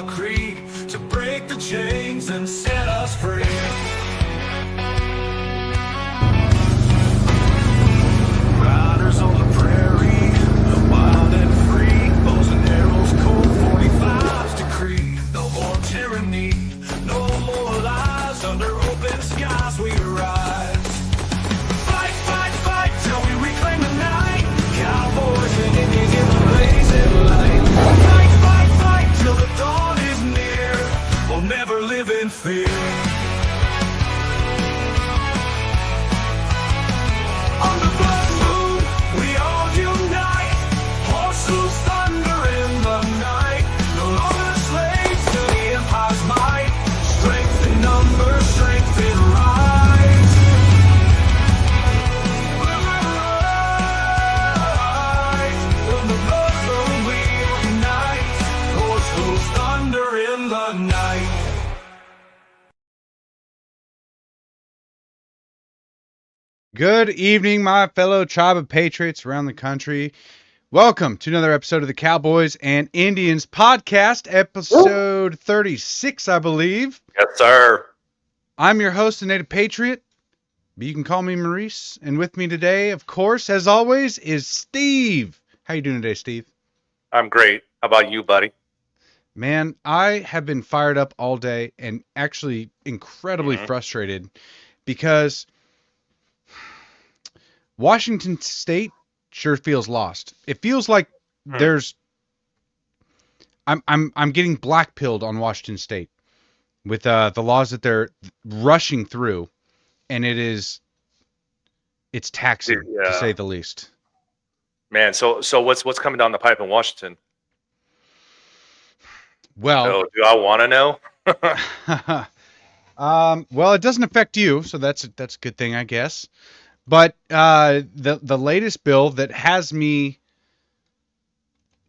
creed to break the chains and set us free. Riders on the prairie, the wild and free, bows and arrows, cold 45's decree. No more tyranny, no more lies, under open skies we rise. Fight, fight, fight till we reclaim the night. Cowboys and Indians in the blazing light. Fight, fight, fight till the dawn is near. We'll never live in fear. On the blood moon, we all unite. Horse hooves thunder in the night. No longer slaves to the empire's might. Strength in numbers, strength in rise. On the blood moon, we unite. Horse hooves thunder in the night. Good evening, my fellow tribe of patriots around the country. Welcome to another episode of the Cowboys and Indians podcast, episode 36, I believe. Yes, sir. I'm your host, the Native Patriot, but you can call me Maurice. And with me today, of course, as always, is Steve. How you doing today, Steve? I'm great. How about you, buddy? Man, I have been fired up all day and actually incredibly frustrated because Washington State sure feels lost. It feels like I'm getting black-pilled on Washington State with the laws that they're rushing through, and it's taxing to say the least. Man, so what's coming down the pipe in Washington? Well, Do I want to know? well, it doesn't affect you, so that's a good thing, I guess. But the latest bill that has me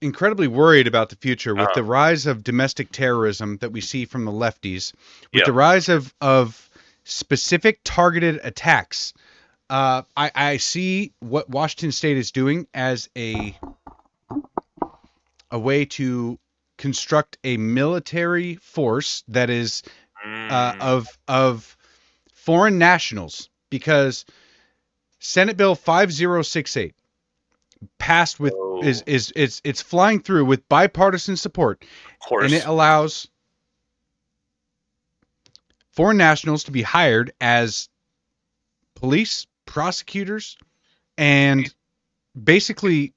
incredibly worried about the future with the rise of domestic terrorism that we see from the lefties, with the rise of specific targeted attacks, I see what Washington State is doing as a way to construct a military force that is of foreign nationals, because Senate Bill 5068 passed with it's flying through with bipartisan support, Of course. and it allows foreign nationals to be hired as police, prosecutors, and basically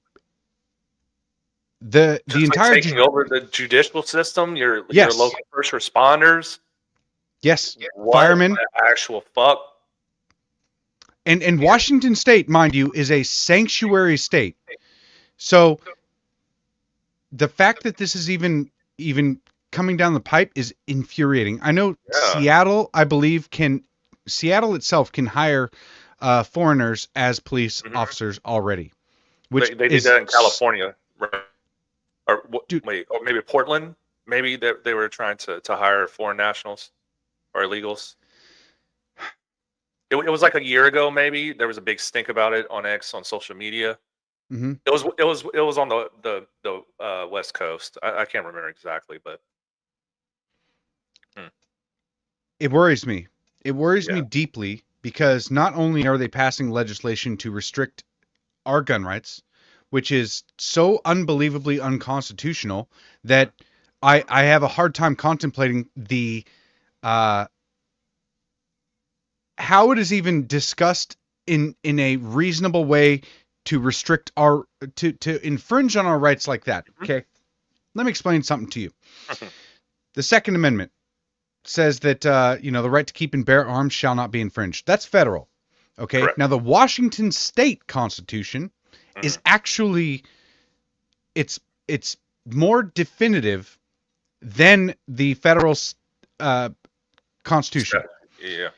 the entire taking over the judicial system, your Yes. local first responders, yes, what firemen. the actual fuck. And Washington State, mind you, is a sanctuary state. So the fact that this is even coming down the pipe is infuriating. I know Seattle, I believe, Seattle itself can hire foreigners as police officers already. Which They did that in California, right? Or maybe Portland. Maybe they were trying to hire foreign nationals or illegals. It was like a year ago, maybe. There was a big stink about it on X, on social media. Mm-hmm. It was on the West Coast. I can't remember exactly, but It worries me. It worries me deeply, because not only are they passing legislation to restrict our gun rights, which is so unbelievably unconstitutional that I have a hard time contemplating the how it is even discussed in a reasonable way to restrict our to infringe on our rights like that. Okay, let me explain something to you. The Second Amendment says that the right to keep and bear arms shall not be infringed. That's federal. Okay. Correct. Now the Washington State Constitution is actually it's more definitive than the federal Constitution. yeah.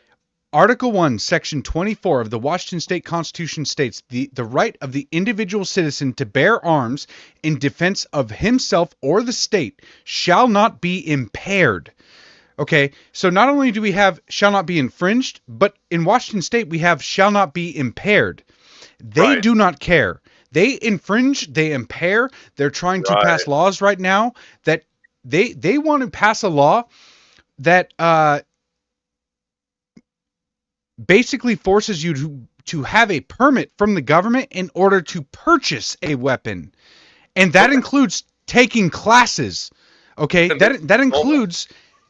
Article 1, Section 24 of the Washington State Constitution states the right of the individual citizen to bear arms in defense of himself or the state shall not be impaired. Okay, so not only do we have shall not be infringed, but in Washington State we have shall not be impaired. They do not care. They infringe, they impair. They're trying to pass laws right now that they want to pass a law that basically forces you to have a permit from the government in order to purchase a weapon, and that includes taking classes. Okay, that includes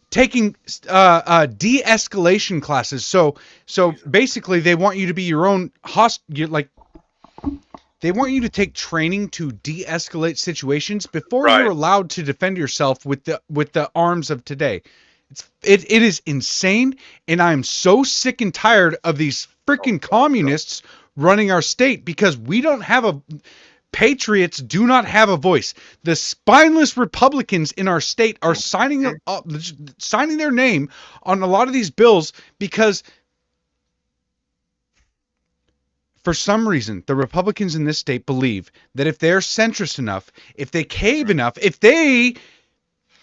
taking de-escalation classes. So basically, they want you to be your own they want you to take training to de-escalate situations before Right. you're allowed to defend yourself with the arms of today. It is insane, and I'm so sick and tired of these freaking communists running our state because we don't have a patriots do not have a voice. The spineless Republicans in our state are signing their name on a lot of these bills because for some reason, the Republicans in this state believe that if they're centrist enough, if they cave enough, if they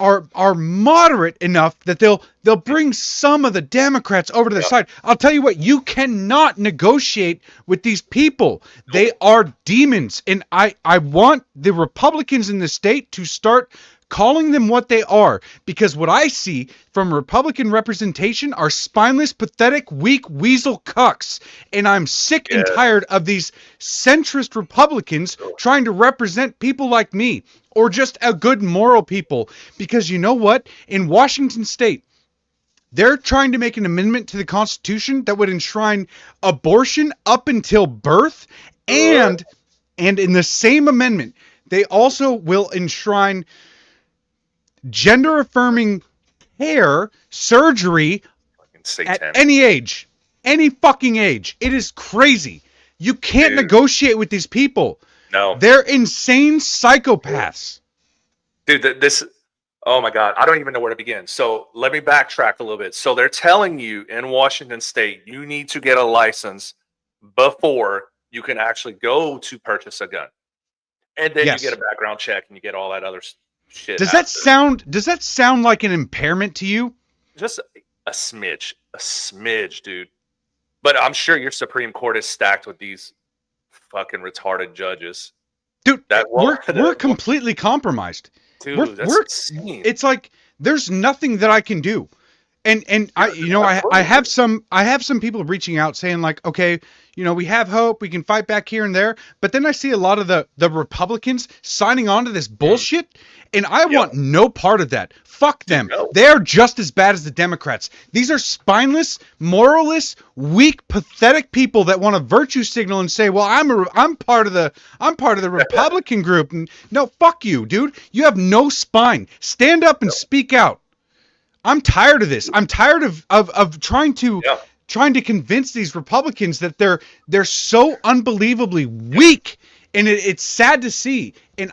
are moderate enough that they'll bring some of the Democrats over to their side. I'll tell you what, you cannot negotiate with these people. They are demons. And I want the Republicans in the state to start calling them what they are, because what I see from Republican representation are spineless, pathetic, weak weasel cucks. And I'm sick and tired of these centrist Republicans trying to represent people like me or just a good moral people. Because you know what? In Washington state, they're trying to make an amendment to the Constitution that would enshrine abortion up until birth. And in the same amendment, they also will enshrine gender affirming hair surgery at any age, any fucking age. It is crazy. You can't negotiate with these people. No, they're insane psychopaths. Dude, this, oh my God, I don't even know where to begin. So let me backtrack a little bit. So they're telling you in Washington state, you need to get a license before you can actually go to purchase a gun. And then you get a background check and you get all that other shit. Does that sound like an impairment to you? Just a smidge, dude. But I'm sure your Supreme Court is stacked with these fucking retarded judges. Dude, we're completely compromised. Dude, that's insane. It's like there's nothing that I can do. And I have some people reaching out saying like, okay, we have hope, we can fight back here and there. But then I see a lot of the Republicans signing on to this bullshit, and I want no part of that. Fuck them. They're just as bad as the Democrats. These are spineless, moralless, weak, pathetic people that want to virtue signal and say, well, I'm part of the Republican group. And no, fuck you, dude. You have no spine. Stand up and speak out. I'm tired of this. I'm tired of trying to convince these Republicans that they're so unbelievably weak, and it's sad to see. And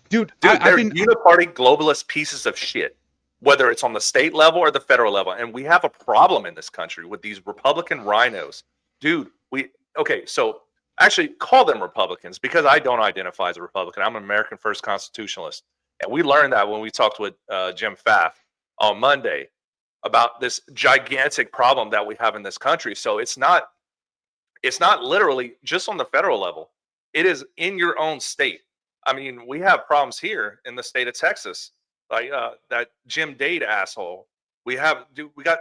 dude, they're uniparty globalist pieces of shit, whether it's on the state level or the federal level. And we have a problem in this country with these Republican rhinos, dude. So actually call them Republicans, because I don't identify as a Republican. I'm an American First Constitutionalist, and we learned that when we talked with Jim Pfaff on Monday about this gigantic problem that we have in this country. So it's not literally just on the federal level. It is in your own state. I mean, we have problems here in the state of Texas, like that Jim Dade asshole. We got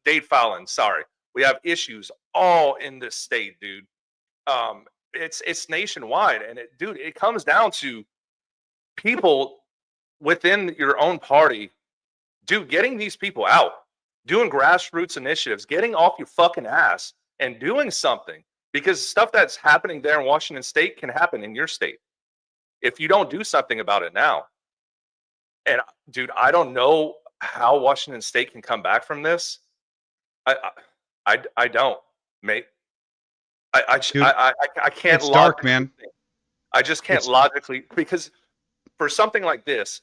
Dade Fallon. Sorry, we have issues all in this state, dude. It's nationwide, and it comes down to people within your own party. Dude, getting these people out, doing grassroots initiatives, getting off your fucking ass and doing something, because stuff that's happening there in Washington state can happen in your state if you don't do something about it now. And dude, I don't know how Washington state can come back from this. I don't, mate. I can't. It's dark, man. I just can't logically, because for something like this,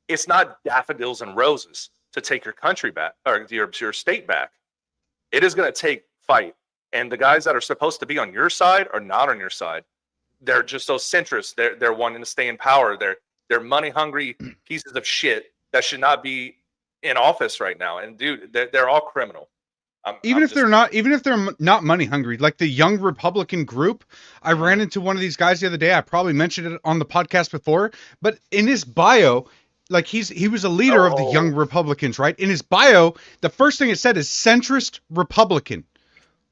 it's not daffodils and roses to take your country back or your state back. It is going to take fight. And the guys that are supposed to be on your side are not on your side. They're just those centrists. They're wanting to stay in power. They're money hungry pieces of shit that should not be in office right now. And dude, they're all criminal. even if they're not money hungry, like the Young Republican group, I ran into one of these guys the other day. I probably mentioned it on the podcast before, but in his bio, like he was a leader of the Young Republicans, right? In his bio, the first thing it said is centrist Republican.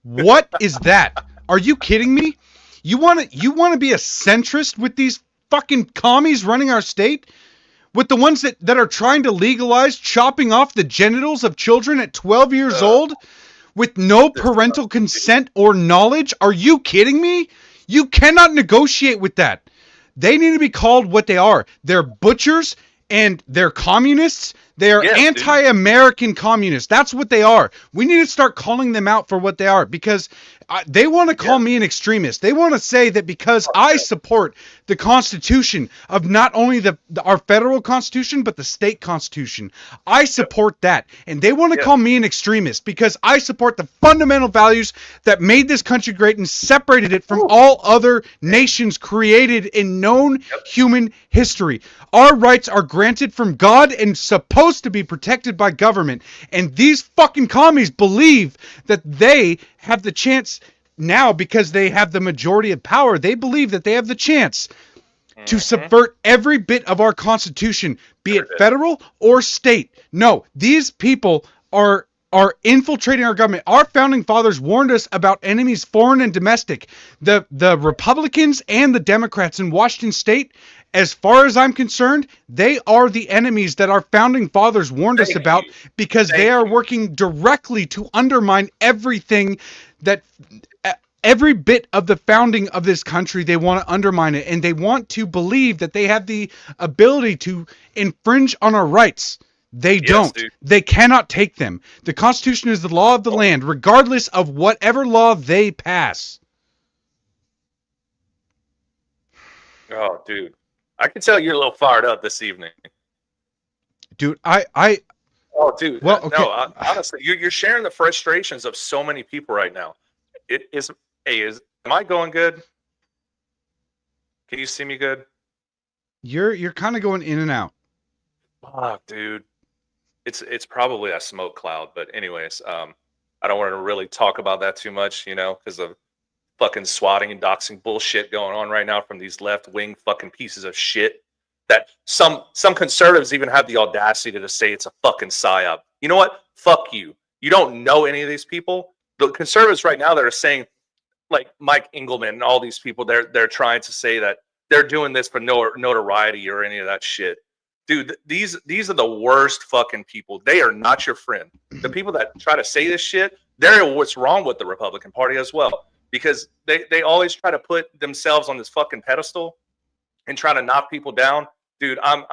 What is that? Are you kidding me? You want to be a centrist with these fucking commies running our state? With the ones that are trying to legalize chopping off the genitals of children at 12 years old with no parental consent or knowledge? Are you kidding me? You cannot negotiate with that. They need to be called what they are. They're butchers and they're communists. They are anti-American communists. That's what they are. We need to start calling them out for what they are, because they want to call me an extremist. They want to say that because I support the Constitution of not only our federal Constitution, but the state Constitution. I support that. And they want to call me an extremist because I support the fundamental values that made this country great and separated it from all other nations created in known human history. Our rights are granted from God and supposed to be protected by government. And these fucking commies believe that they have the chance now, because they have the majority of power. They believe that they have the chance to subvert every bit of our Constitution, be it federal or state. No, these people are infiltrating our government. Our founding fathers warned us about enemies, foreign and domestic. The Republicans and the Democrats in Washington state, as far as I'm concerned, they are the enemies that our founding fathers warned us about, because they are working directly to undermine everything that every bit of the founding of this country. They want to undermine it, and they want to believe that they have the ability to infringe on our rights. They don't. Dude. They cannot take them. The Constitution is the law of the land, regardless of whatever law they pass. Oh, dude. I can tell you're a little fired up this evening. Dude, Oh, dude. Well, okay. No, honestly, you're sharing the frustrations of so many people right now. Am I going good? Can you see me good? You're kind of going in and out. Oh, dude. It's probably a smoke cloud, but anyways, I don't want to really talk about that too much, because of fucking swatting and doxing bullshit going on right now from these left-wing fucking pieces of shit. That some conservatives even have the audacity to say it's a fucking psyop. You know what? Fuck you. You don't know any of these people. The conservatives right now that are saying, like Mike Engelman and all these people, they're trying to say that they're doing this for notoriety or any of that shit. Dude, these are the worst fucking people. They are not your friend. The people that try to say this shit, they're what's wrong with the Republican Party as well, because they always try to put themselves on this fucking pedestal and try to knock people down. Dude, I'm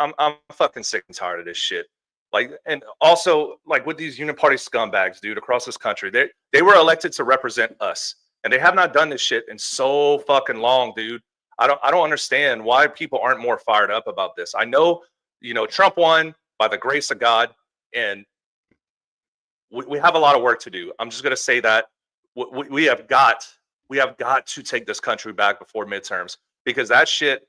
fucking sick and tired of this shit. Like, and also, like, with these uniparty scumbags, dude, across this country, they were elected to represent us, and they have not done this shit in so fucking long, dude. I don't understand why people aren't more fired up about this. I know, Trump won by the grace of God, and we have a lot of work to do. I'm just gonna say that we have got to take this country back before midterms, because that shit,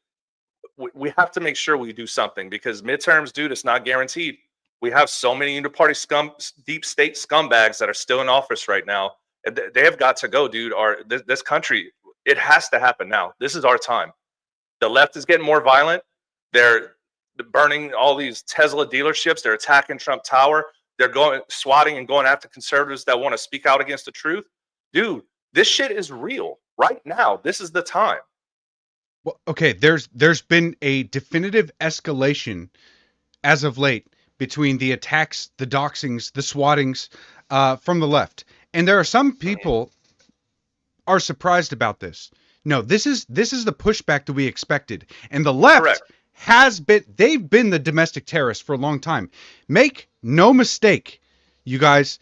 we have to make sure we do something, because midterms, dude, it's not guaranteed. We have so many uniparty deep state scumbags that are still in office right now. They have got to go, dude. This country, it has to happen now. This is our time. The left is getting more violent. They're burning all these Tesla dealerships. They're attacking Trump Tower. They're swatting and going after conservatives that want to speak out against the truth. Dude, this shit is real right now. This is the time. Well, okay, there's been a definitive escalation as of late between the attacks, the doxings, the swattings from the left. And there are some people are surprised about this. No, this is the pushback that we expected. And the left they've been the domestic terrorists for a long time. Make no mistake, you guys,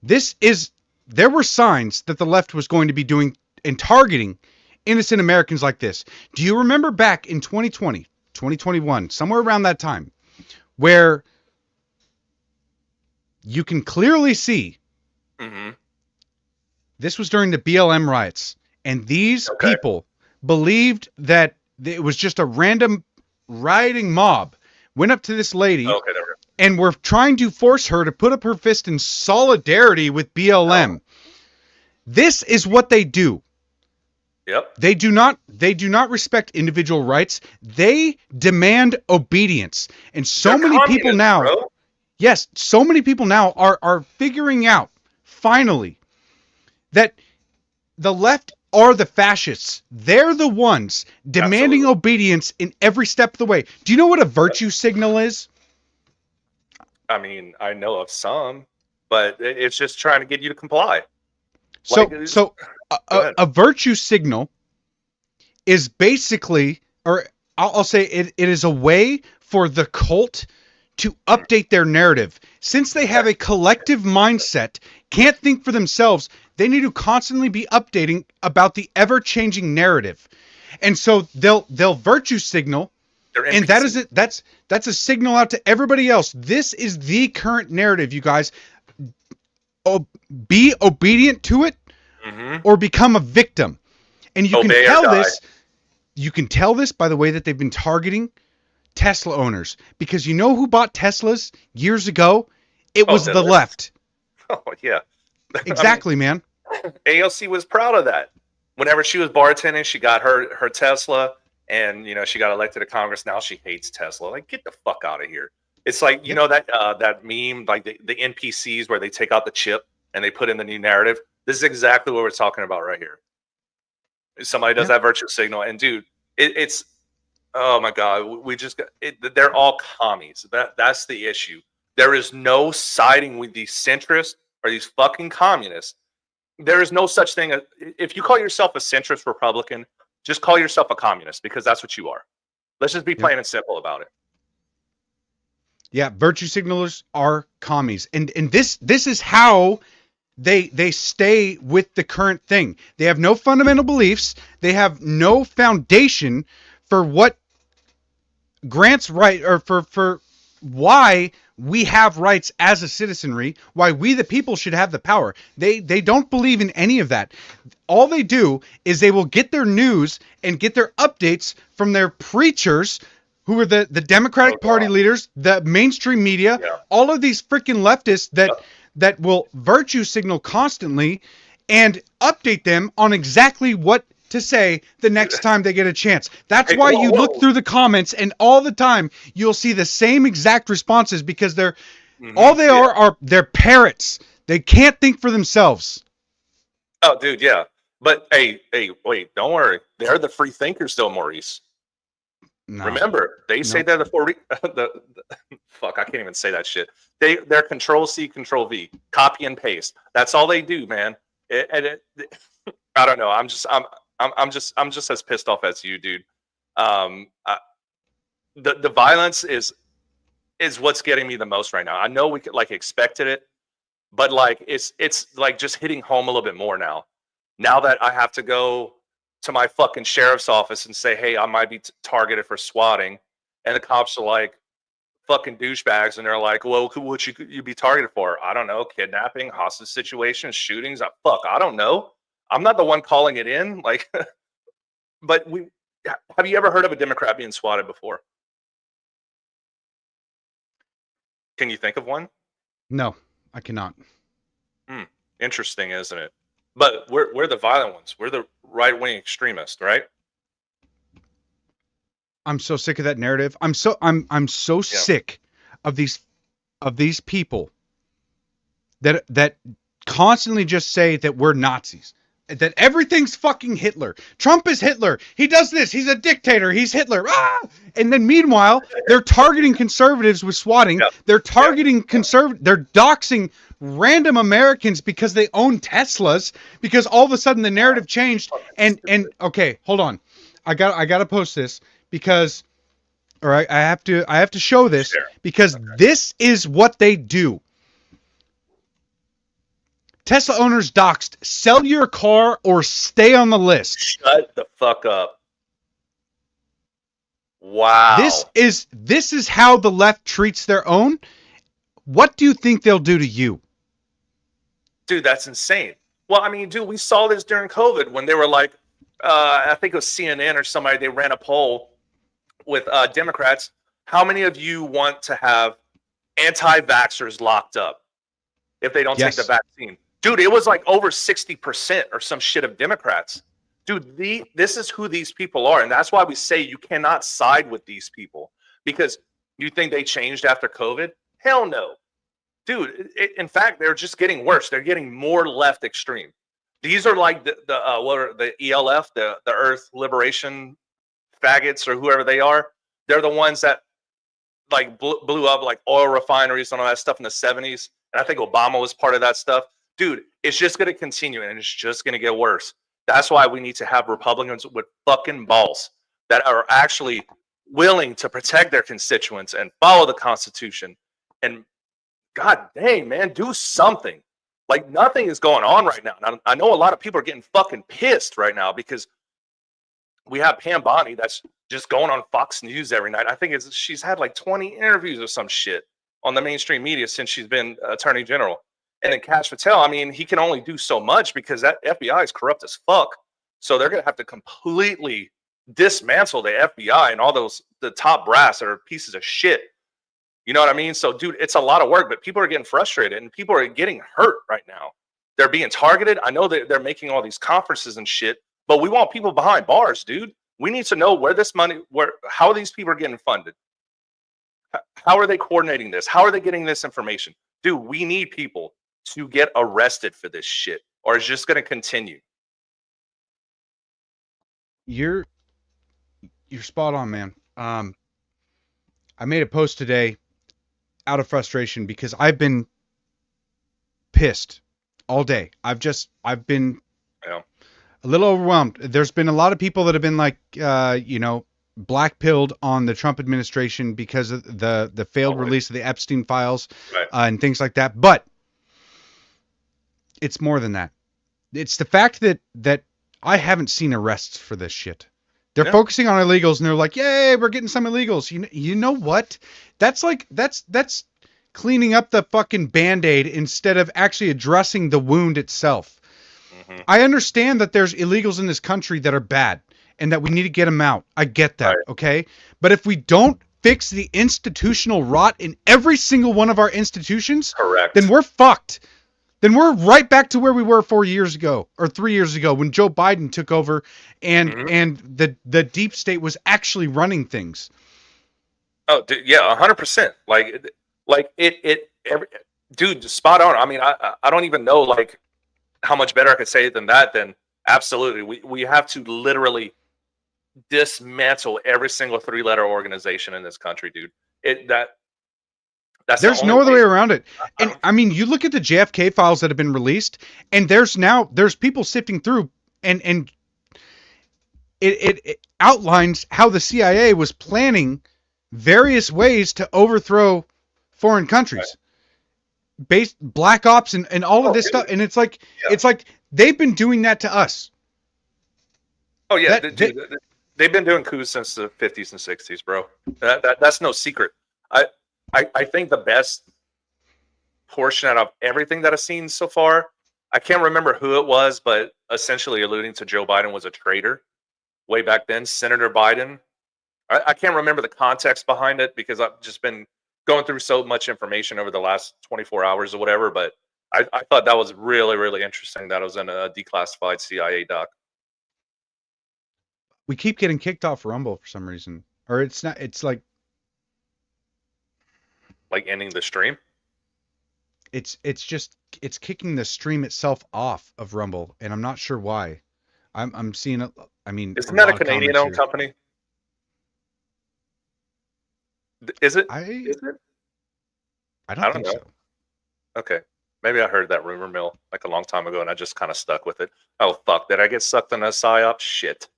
there were signs that the left was going to be doing and targeting innocent Americans like this. Do you remember back in 2020, 2021, somewhere around that time, where you can clearly see this was during the BLM riots, and these people believed that it was just a random rioting mob went up to this lady Okay, there we go. and were trying to force her to put up her fist in solidarity with BLM. This is what they do. Yep. They do not respect individual rights. They demand obedience. And so They're many people communists, now, bro. yes, so many people now are figuring out finally that the left are the fascists. They're the ones demanding Absolutely. obedience in every step of the way. Do you know what a virtue signal is? I mean, I know of some, but it's just trying to get you to comply. So, Like, so Go ahead. a virtue signal is basically, or I'll say it is a way for the cult to update their narrative. Since they have a collective mindset, can't think for themselves, they need to constantly be updating about the ever-changing narrative. And so they'll virtue signal, They're and that NPCs. is it. That's a signal out to everybody else. This is the current narrative, you guys. Be obedient to it, Mhm. or become a victim. And you Obey or can tell die. this. You can tell this by the way that they've been targeting Tesla owners, because you know who bought Teslas years ago? It was the Tesla. left. Oh yeah. Exactly, man. AOC was proud of that. Whenever she was bartending, she got her Tesla, and she got elected to Congress. Now she hates Tesla. Like, get the fuck out of here. It's like you know that meme, like the NPCs where they take out the chip and they put in the new narrative. This is exactly what we're talking about right here. Somebody does that virtue signal, and dude, it's oh my god, we just got it, they're all commies. That's the issue. There is no siding with these centrists or these fucking communists. There is no such thing as, if you call yourself a centrist Republican, just call yourself a communist, because that's what you are. Let's just be plain and simple about it. Yeah, virtue signalers are commies, and this is how they stay with the current thing. They have no fundamental beliefs. They have no foundation for what grants right, or for why we have rights as a citizenry, why we the people should have the power. They don't believe in any of that. All they do is they will get their news and get their updates from their preachers, who are the Democratic Party leaders, the mainstream media, all of these freaking leftists that will virtue signal constantly and update them on exactly what to say the next time they get a chance. That's why you look through the comments, and all the time you'll see the same exact responses, because they're all they are they're parrots. They can't think for themselves. Oh, dude, yeah. But hey, wait, don't worry. They're the free thinkers, though, Maurice. No. Remember, they say they're the fuck. I can't even say that shit. They're Control C, Control V, copy and paste. That's all they do, man. I don't know. I'm just as pissed off as you, dude. The violence is what's getting me the most right now. I know we could expected it, but it's like just hitting home a little bit more now. Now that I have to go to my fucking sheriff's office and say, hey, I might be targeted for swatting, and the cops are like fucking douchebags, and they're like, well, what would you be targeted for? I don't know, kidnapping, hostage situations, shootings. I don't know. I'm not the one calling it in. Like, but have you ever heard of a Democrat being swatted before? Can you think of one? No, I cannot. Interesting, isn't it? But we're the violent ones. We're the right-wing extremists, right? I'm so sick of that narrative. I'm so sick of these people that constantly just say that we're Nazis, that everything's fucking Hitler. Trump is Hitler. He does this. He's a dictator. He's Hitler. Ah! And then meanwhile, they're targeting conservatives with swatting. They're targeting they're doxing random Americans because they own Teslas, because all of a sudden the narrative changed. And okay, hold on. I got to post this, because all right, I have to show this, because this is what they do. Tesla owners doxed. Sell your car or stay on the list. Shut the fuck up. Wow. This is how the left treats their own. What do you think they'll do to you? Dude, that's insane. Well, I mean, dude, we saw this during COVID when they were like, I think it was CNN or somebody, they ran a poll with Democrats How many of you want to have anti-vaxxers locked up if they don't take the Yes. vaccine? Dude, it was like over 60% or some shit of Democrats. Dude, this is who these people are. And that's why we say you cannot side with these people. Because you think they changed after COVID? Hell no. Dude, in fact, they're just getting worse. They're getting more left extreme. These are like the ELF, the Earth Liberation faggots or whoever they are. They're the ones that like blew up like oil refineries and all that stuff in the 70s. And I think Obama was part of that stuff. Dude, it's just going to continue and it's just going to get worse. That's why we need to have Republicans with fucking balls that are actually willing to protect their constituents and follow the Constitution. And God dang, man, do something. Like nothing is going on right now. And I know a lot of people are getting fucking pissed right now because we have Pam Bondi that's just going on Fox News every night. I think she's had like 20 interviews or some shit on the mainstream media since she's been Attorney General. And then Kash Patel, I mean, he can only do so much because that FBI is corrupt as fuck. So they're going to have to completely dismantle the FBI and all the top brass that are pieces of shit. You know what I mean? So, dude, it's a lot of work, but people are getting frustrated and people are getting hurt right now. They're being targeted. I know that they're making all these conferences and shit, but we want people behind bars, dude. We need to know where this money, how these people are getting funded. How are they coordinating this? How are they getting this information? Dude, we need people to get arrested for this shit, or it's just going to continue. You're spot on, man. I made a post today out of frustration because I've been pissed all day. I've been a little overwhelmed. There's been a lot of people that have been like, black-pilled on the Trump administration because of the failed release of the Epstein files, right, and things like that. But it's more than that. It's the fact that I haven't seen arrests for this shit. They're focusing on illegals and they're like, yay, we're getting some illegals. You know what? That's cleaning up the fucking Band-Aid instead of actually addressing the wound itself. Mm-hmm. I understand that there's illegals in this country that are bad and that we need to get them out. I get that, right. Okay? But if we don't fix the institutional rot in every single one of our institutions, correct, then we're fucked. Then we're right back to where we were 4 years ago or 3 years ago when Joe Biden took over and the deep state was actually running things. Oh, yeah, 100%. Dude, spot on. I mean, I don't even know like how much better I could say it than that. Then absolutely, we have to literally dismantle every single 3-letter organization in this country, dude. There's no other way around it. And I mean, you look at the JFK files that have been released, and there's people sifting through, and it outlines how the CIA was planning various ways to overthrow foreign countries, right, based black ops and all of this stuff. And it's like they've been doing that to us. Oh yeah, they've been doing coups since the 50s and 60s, bro. That's no secret. I think the best portion out of everything that I've seen so far, I can't remember who it was, but essentially alluding to Joe Biden was a traitor way back then. Senator Biden. I can't remember the context behind it because I've just been going through so much information over the last 24 hours or whatever, but I thought that was really, really interesting that it was in a declassified CIA doc. We keep getting kicked off Rumble for some reason. Or it's like ending the stream. It's kicking the stream itself off of Rumble, and I'm not sure why. I'm seeing it. I mean, isn't that a Canadian-owned company? Is it? Is it? I don't think so. Okay, maybe I heard that rumor mill like a long time ago, and I just kind of stuck with it. Oh fuck! Did I get sucked in a psyop? Shit.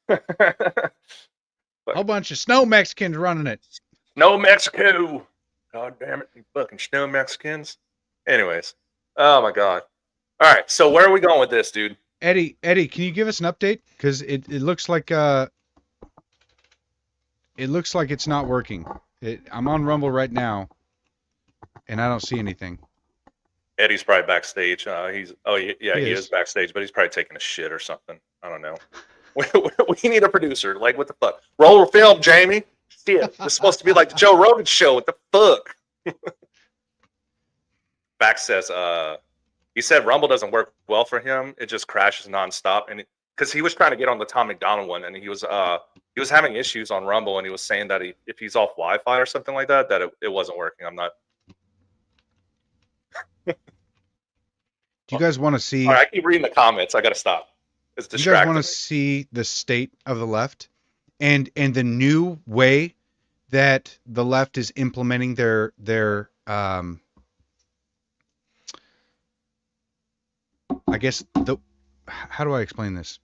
A whole bunch of snow Mexicans running it. Snow Mexico. God damn it, you fucking snow Mexicans. Anyways, oh my god. All right, so where are we going with this, dude? Eddie, can you give us an update? Because it looks like it's not working. I'm on Rumble right now, and I don't see anything. Eddie's probably backstage. He is backstage, but he's probably taking a shit or something. I don't know. We need a producer. Like, what the fuck? Roll film, Jamie. Shit, it's supposed to be like the Joe Rogan show. What the fuck? Back says, he said Rumble doesn't work well for him. It just crashes nonstop. And because he was trying to get on the Tom McDonald one, and he was having issues on Rumble, and he was saying that if he's off Wi-Fi or something like that, it wasn't working. I'm not. Do you guys want to see? All right, I keep reading the comments. I got to stop. It's You distracting. guys want to see the state of the left and the new way that the left is implementing their I guess how do I explain this?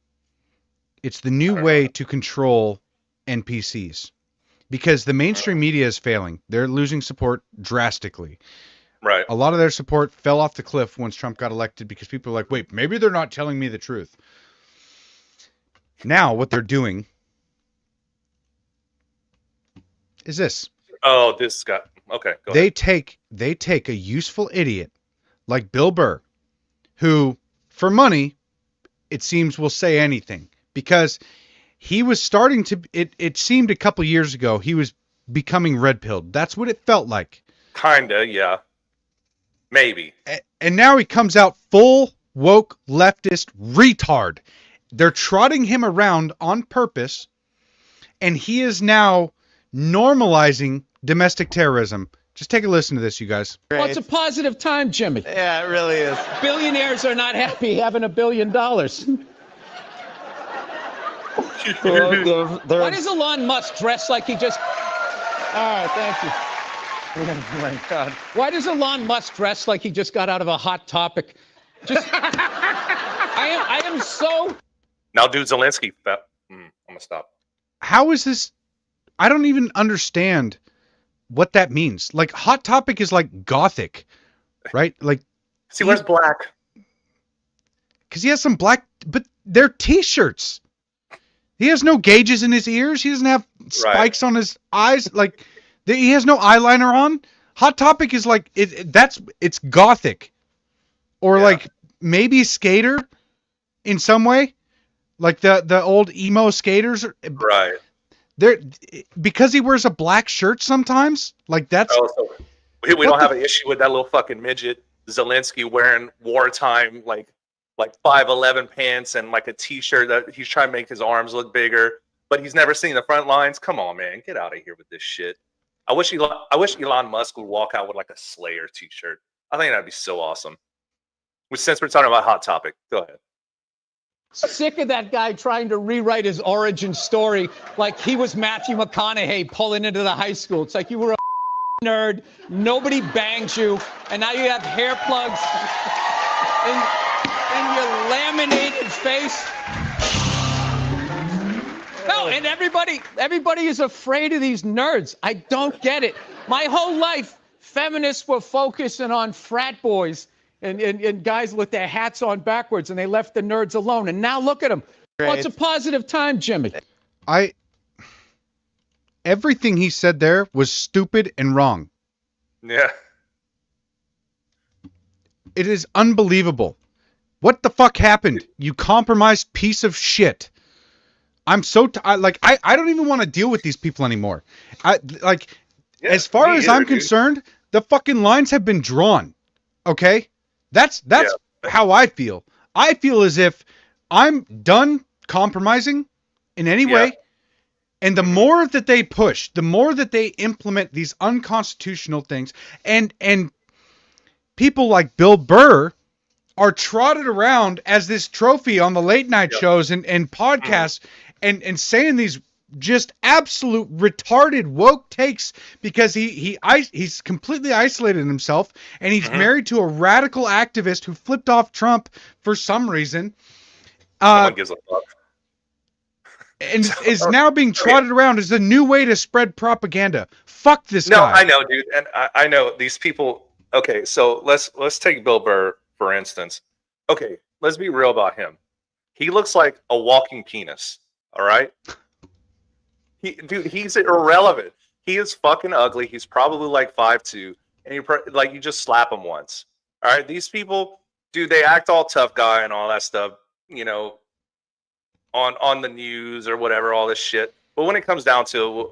It's the new way to control NPCs because the mainstream media is failing. They're losing support drastically. Right. A lot of their support fell off the cliff once Trump got elected because people are like, wait, maybe they're not telling me the truth. Now what they're doing is this. Oh, this guy. Okay. Go They ahead. take a useful idiot like Bill Burr, who for money, it seems will say anything because he was starting to, it seemed a couple years ago, he was becoming red-pilled. That's what it felt like. Kinda, yeah. Maybe. And now he comes out full woke leftist retard. They're trotting him around on purpose, and he is now normalizing domestic terrorism. Just take a listen to this, you guys. Well, it's a positive time, Jimmy. Yeah, it really is. Billionaires are not happy having $1 billion. Why does Elon Musk dress like he just... All right, thank you. Oh, my God. Why does Elon Musk dress like he just got out of a Hot Topic? Just... I am so... Now, dude, Zelensky. I'm going to stop. How is this? I don't even understand what that means. Like, Hot Topic is like gothic, right? Like, he wears black. Because he has some black, but they're t-shirts. He has no gauges in his ears. He doesn't have spikes on his eyes. Like, he has no eyeliner on. Hot Topic is like, it's gothic. Or like maybe skater in some way. Like the old emo skaters. Right. They're, because he wears a black shirt sometimes. Like that's... Oh, so we don't have an issue with that little fucking midget Zelensky wearing wartime like 5'11" pants and like a t-shirt that he's trying to make his arms look bigger, but he's never seen the front lines. Come on, man, get out of here with this shit. I wish Elon Musk would walk out with like a Slayer t-shirt. I think that'd be so awesome. Since we're talking about Hot Topic, go ahead. Sick of that guy trying to rewrite his origin story like he was Matthew McConaughey pulling into the high school. It's like you were a nerd, nobody banged you, and now you have hair plugs in your laminated face. No, and everybody is afraid of these nerds. I don't get it. My whole life, feminists were focusing on frat boys and guys with their hats on backwards, and they left the nerds alone. And now look at them. Well, it's a positive time, Jimmy. Everything he said there was stupid and wrong. Yeah. It is unbelievable. What the fuck happened? You compromised piece of shit. I'm so I don't even want to deal with these people anymore. As far as I'm concerned, the fucking lines have been drawn. Okay? That's how I feel. I feel as if I'm done compromising in any way. And the more that they push, the more that they implement these unconstitutional things, and people like Bill Burr are trotted around as this trophy on the late night shows and podcasts and saying these just absolute retarded woke takes because he's completely isolated himself, and he's married to a radical activist who flipped off Trump for some reason. No one gives a fuck. And is now being trotted around as a new way to spread propaganda. Fuck this guy. No, I know, dude, and I know these people. Okay, so let's take Bill Burr for instance. Okay, let's be real about him. He looks like a walking penis. All right, he's irrelevant. He is fucking ugly. He's probably like 5'2", and you just slap him once. All right, these people, dude, they act all tough guy and all that stuff. You know. On the news or whatever, all this shit. But when it comes down to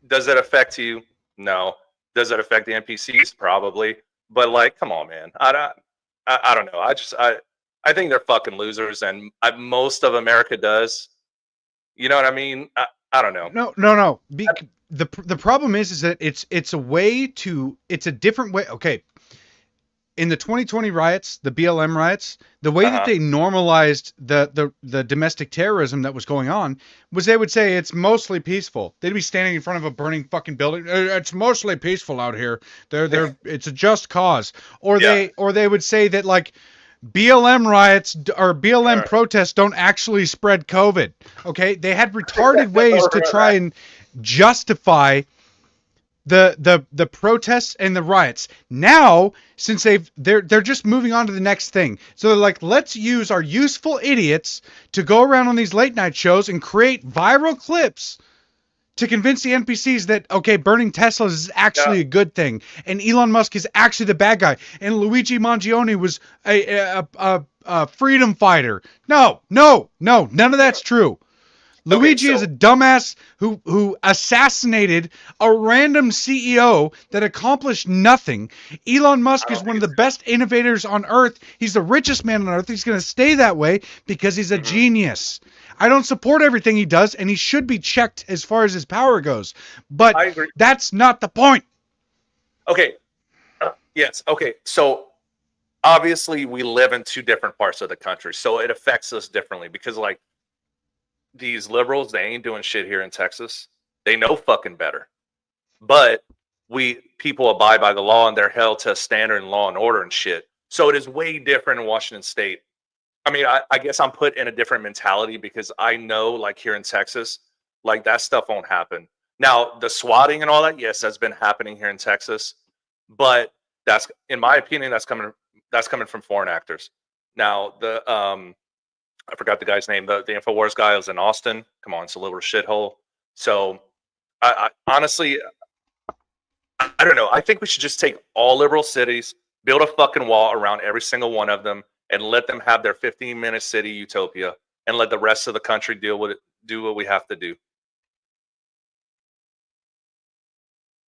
does it affect you? No. Does it affect the NPCs? Probably. But like, come on, man. I don't know. I think they're fucking losers, and most of America does. You know what I mean? I don't know. No. The problem is that it's a different way. Okay. In the 2020 riots, the BLM riots, the way that they normalized the domestic terrorism that was going on was they would say it's mostly peaceful. They'd be standing in front of a burning fucking building. It's mostly peaceful out here. It's a just cause. Or they would say that like BLM riots or BLM protests don't actually spread COVID. Okay, they had retarded ways to try and justify the protests and the riots. Now, since they're just moving on to the next thing. So they're like, let's use our useful idiots to go around on these late night shows and create viral clips to convince the NPCs that, okay, burning Teslas is actually a good thing, and Elon Musk is actually the bad guy, and Luigi Mangione was a freedom fighter. No, none of that's true. Luigi is a dumbass who assassinated a random CEO that accomplished nothing. Elon Musk is one of the best innovators on Earth. He's the richest man on Earth. He's going to stay that way because he's a genius. I don't support everything he does, and he should be checked as far as his power goes. But that's not the point. Okay. Yes. Okay. So obviously we live in two different parts of the country, so it affects us differently because like, these liberals, they ain't doing shit here in Texas. They know fucking better. But people abide by the law and they're held to a standard in law and order and shit. So it is way different in Washington State. I mean, I guess I'm put in a different mentality because I know like here in Texas, like that stuff won't happen. Now, the swatting and all that, yes, that's been happening here in Texas. But that's, in my opinion, that's coming from foreign actors. Now, I forgot the guy's name. The InfoWars guy was in Austin. Come on, it's a little shithole. So, I honestly, I don't know. I think we should just take all liberal cities, build a fucking wall around every single one of them, and let them have their 15-minute city utopia, and let the rest of the country deal with it, do what we have to do.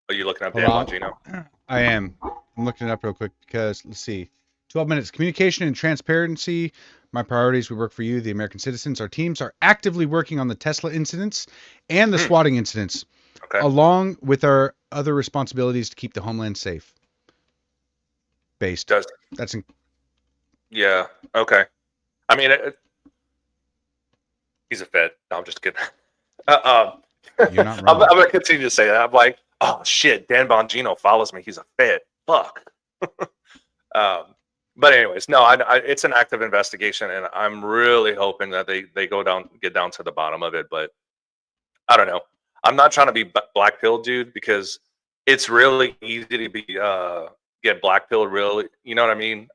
Are you looking up Dan Bongino? I am. I'm looking it up real quick because let's see. 12 minutes. Communication and transparency. My priorities. We work for you, the American citizens. Our teams are actively working on the Tesla incidents and the swatting incidents, along with our other responsibilities to keep the homeland safe. Yeah. Okay. I mean, he's a Fed. No, I'm just kidding. You're not wrong. I'm gonna continue to say that. I'm like, oh shit, Dan Bongino follows me. He's a Fed. Fuck. But anyways, no, it's an active investigation, and I'm really hoping that they get down to the bottom of it. But I don't know. I'm not trying to be black pilled, dude, because it's really easy to be get black pilled. Really, you know what I mean?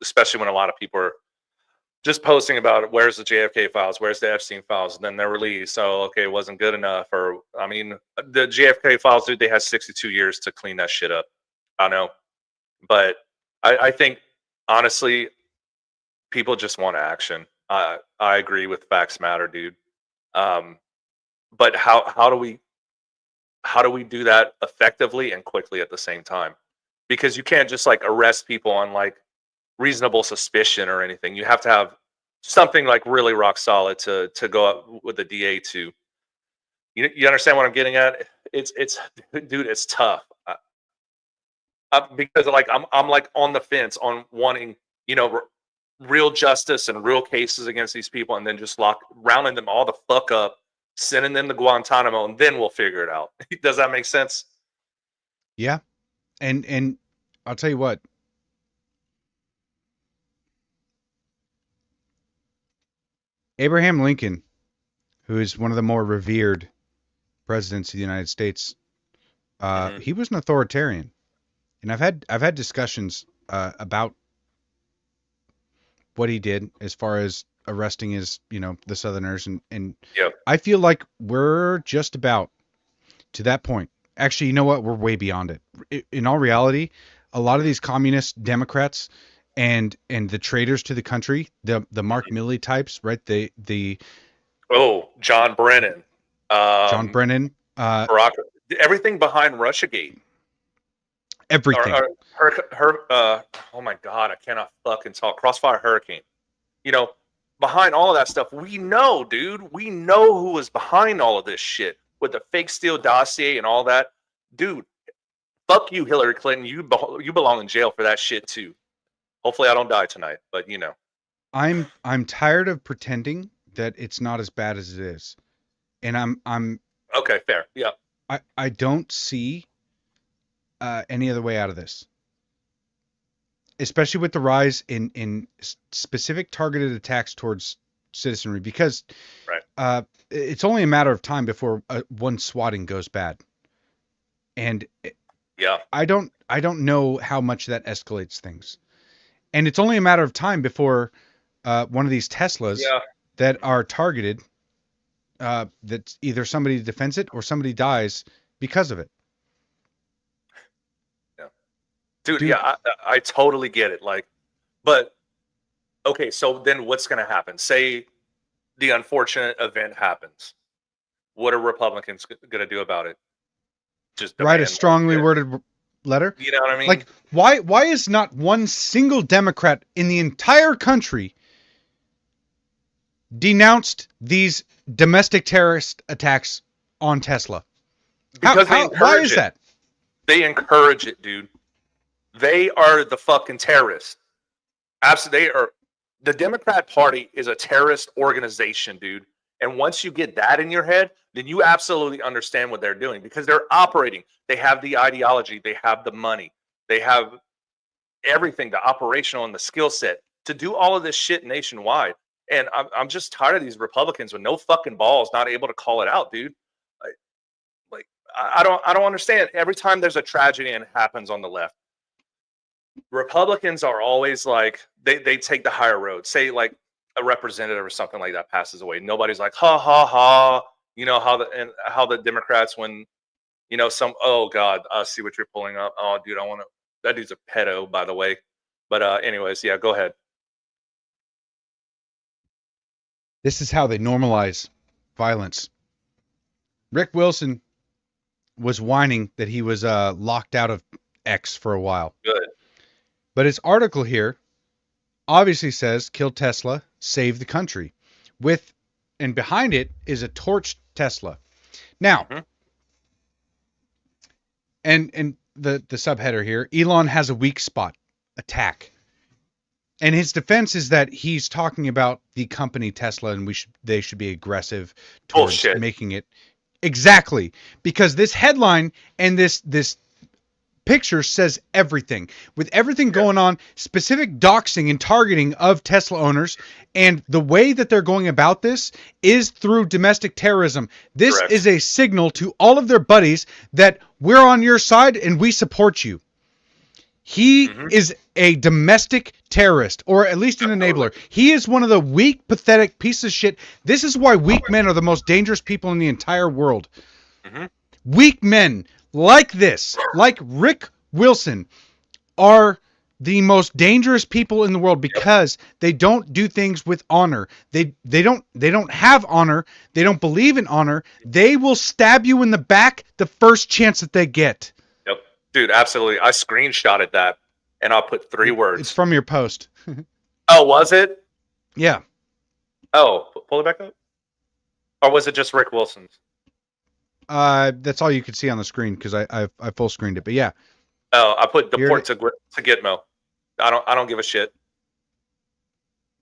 Especially when a lot of people are just posting about where's the JFK files, where's the Epstein files, and then they're released. So okay, it wasn't good enough, or I mean, the JFK files, dude, they had 62 years to clean that shit up. I know, but I think. Honestly, people just want action. I agree with facts matter, dude. But how do we do that effectively and quickly at the same time? Because you can't just like arrest people on like reasonable suspicion or anything. You have to have something like really rock solid to go up with the DA to. You understand what I'm getting at? It's dude, it's tough. Because like I'm like on the fence on wanting real justice and real cases against these people, and then just rounding them all the fuck up, sending them to Guantanamo, and then we'll figure it out. Does that make sense? Yeah, and I'll tell you what. Abraham Lincoln, who is one of the more revered presidents of the United States, he was an authoritarian. And I've had discussions about what he did as far as arresting the Southerners, and I feel like we're just about to that point. Actually, you know what? We're way beyond it. In all reality, a lot of these communist Democrats and the traitors to the country, the Mark Milley types, right? John Brennan, Barack everything behind Russiagate. Everything. Oh my God, I cannot fucking talk. Crossfire Hurricane. You know, behind all of that stuff, we know, dude. We know who was behind all of this shit with the fake Steele dossier and all that. Dude, fuck you, Hillary Clinton. You belong in jail for that shit too. Hopefully, I don't die tonight, but you know. I'm tired of pretending that it's not as bad as it is, and I'm okay. Fair, yeah. I don't see any other way out of this, especially with the rise in specific targeted attacks towards citizenry, because it's only a matter of time before one swatting goes bad, and yeah, I don't know how much that escalates things, and it's only a matter of time before one of these Teslas that are targeted, that either somebody defends it or somebody dies because of it. Dude, yeah, I totally get it. Like, but okay, so then what's going to happen? Say the unfortunate event happens. What are Republicans going to do about it? Just write a strongly worded letter. You know what I mean? Like, why is not one single Democrat in the entire country denounced these domestic terrorist attacks on Tesla? Because why is that? They encourage it, dude. They are the fucking terrorists. Absolutely, the Democrat Party is a terrorist organization, dude. And once you get that in your head, then you absolutely understand what they're doing, because they're operating. They have the ideology, they have the money, they have everything, the operational and the skill set to do all of this shit nationwide. And I'm just tired of these Republicans with no fucking balls, not able to call it out, dude. Like I don't understand. Every time there's a tragedy and it happens on the left, Republicans are always like, they take the higher road. Say like a representative or something like that passes away. Nobody's like, ha ha ha. You know how the Democrats, when, you know, oh God, I see what you're pulling up. Oh dude, that dude's a pedo, by the way. But anyways, yeah, go ahead. This is how they normalize violence. Rick Wilson was whining that he was locked out of X for a while. Good. But his article here obviously says, kill Tesla, save the country. And behind it is a torched Tesla. Now, and the subheader here, Elon has a weak spot, attack. And his defense is that he's talking about the company Tesla, and they should be aggressive towards making it. Exactly. Because this headline and this picture says everything. With everything going on, specific doxing and targeting of Tesla owners, and the way that they're going about this is through domestic terrorism. This is a signal to all of their buddies that we're on your side and we support you. He is a domestic terrorist, or at least an enabler. He is one of the weak, pathetic pieces of shit. This is why weak men are the most dangerous people in the entire world. Weak men like this, like Rick Wilson, are the most dangerous people in the world, because they don't do things with honor. They don't have honor. They don't believe in honor. They will stab you in the back the first chance that they get. Yep, dude, absolutely. I screenshotted that and I'll put 3 words. It's from your post. Oh, was it? Yeah. Oh, pull it back up. Or was it just Rick Wilson's? That's all you could see on the screen, because I full screened it. But yeah. Oh, I put deport to Gitmo. I don't give a shit.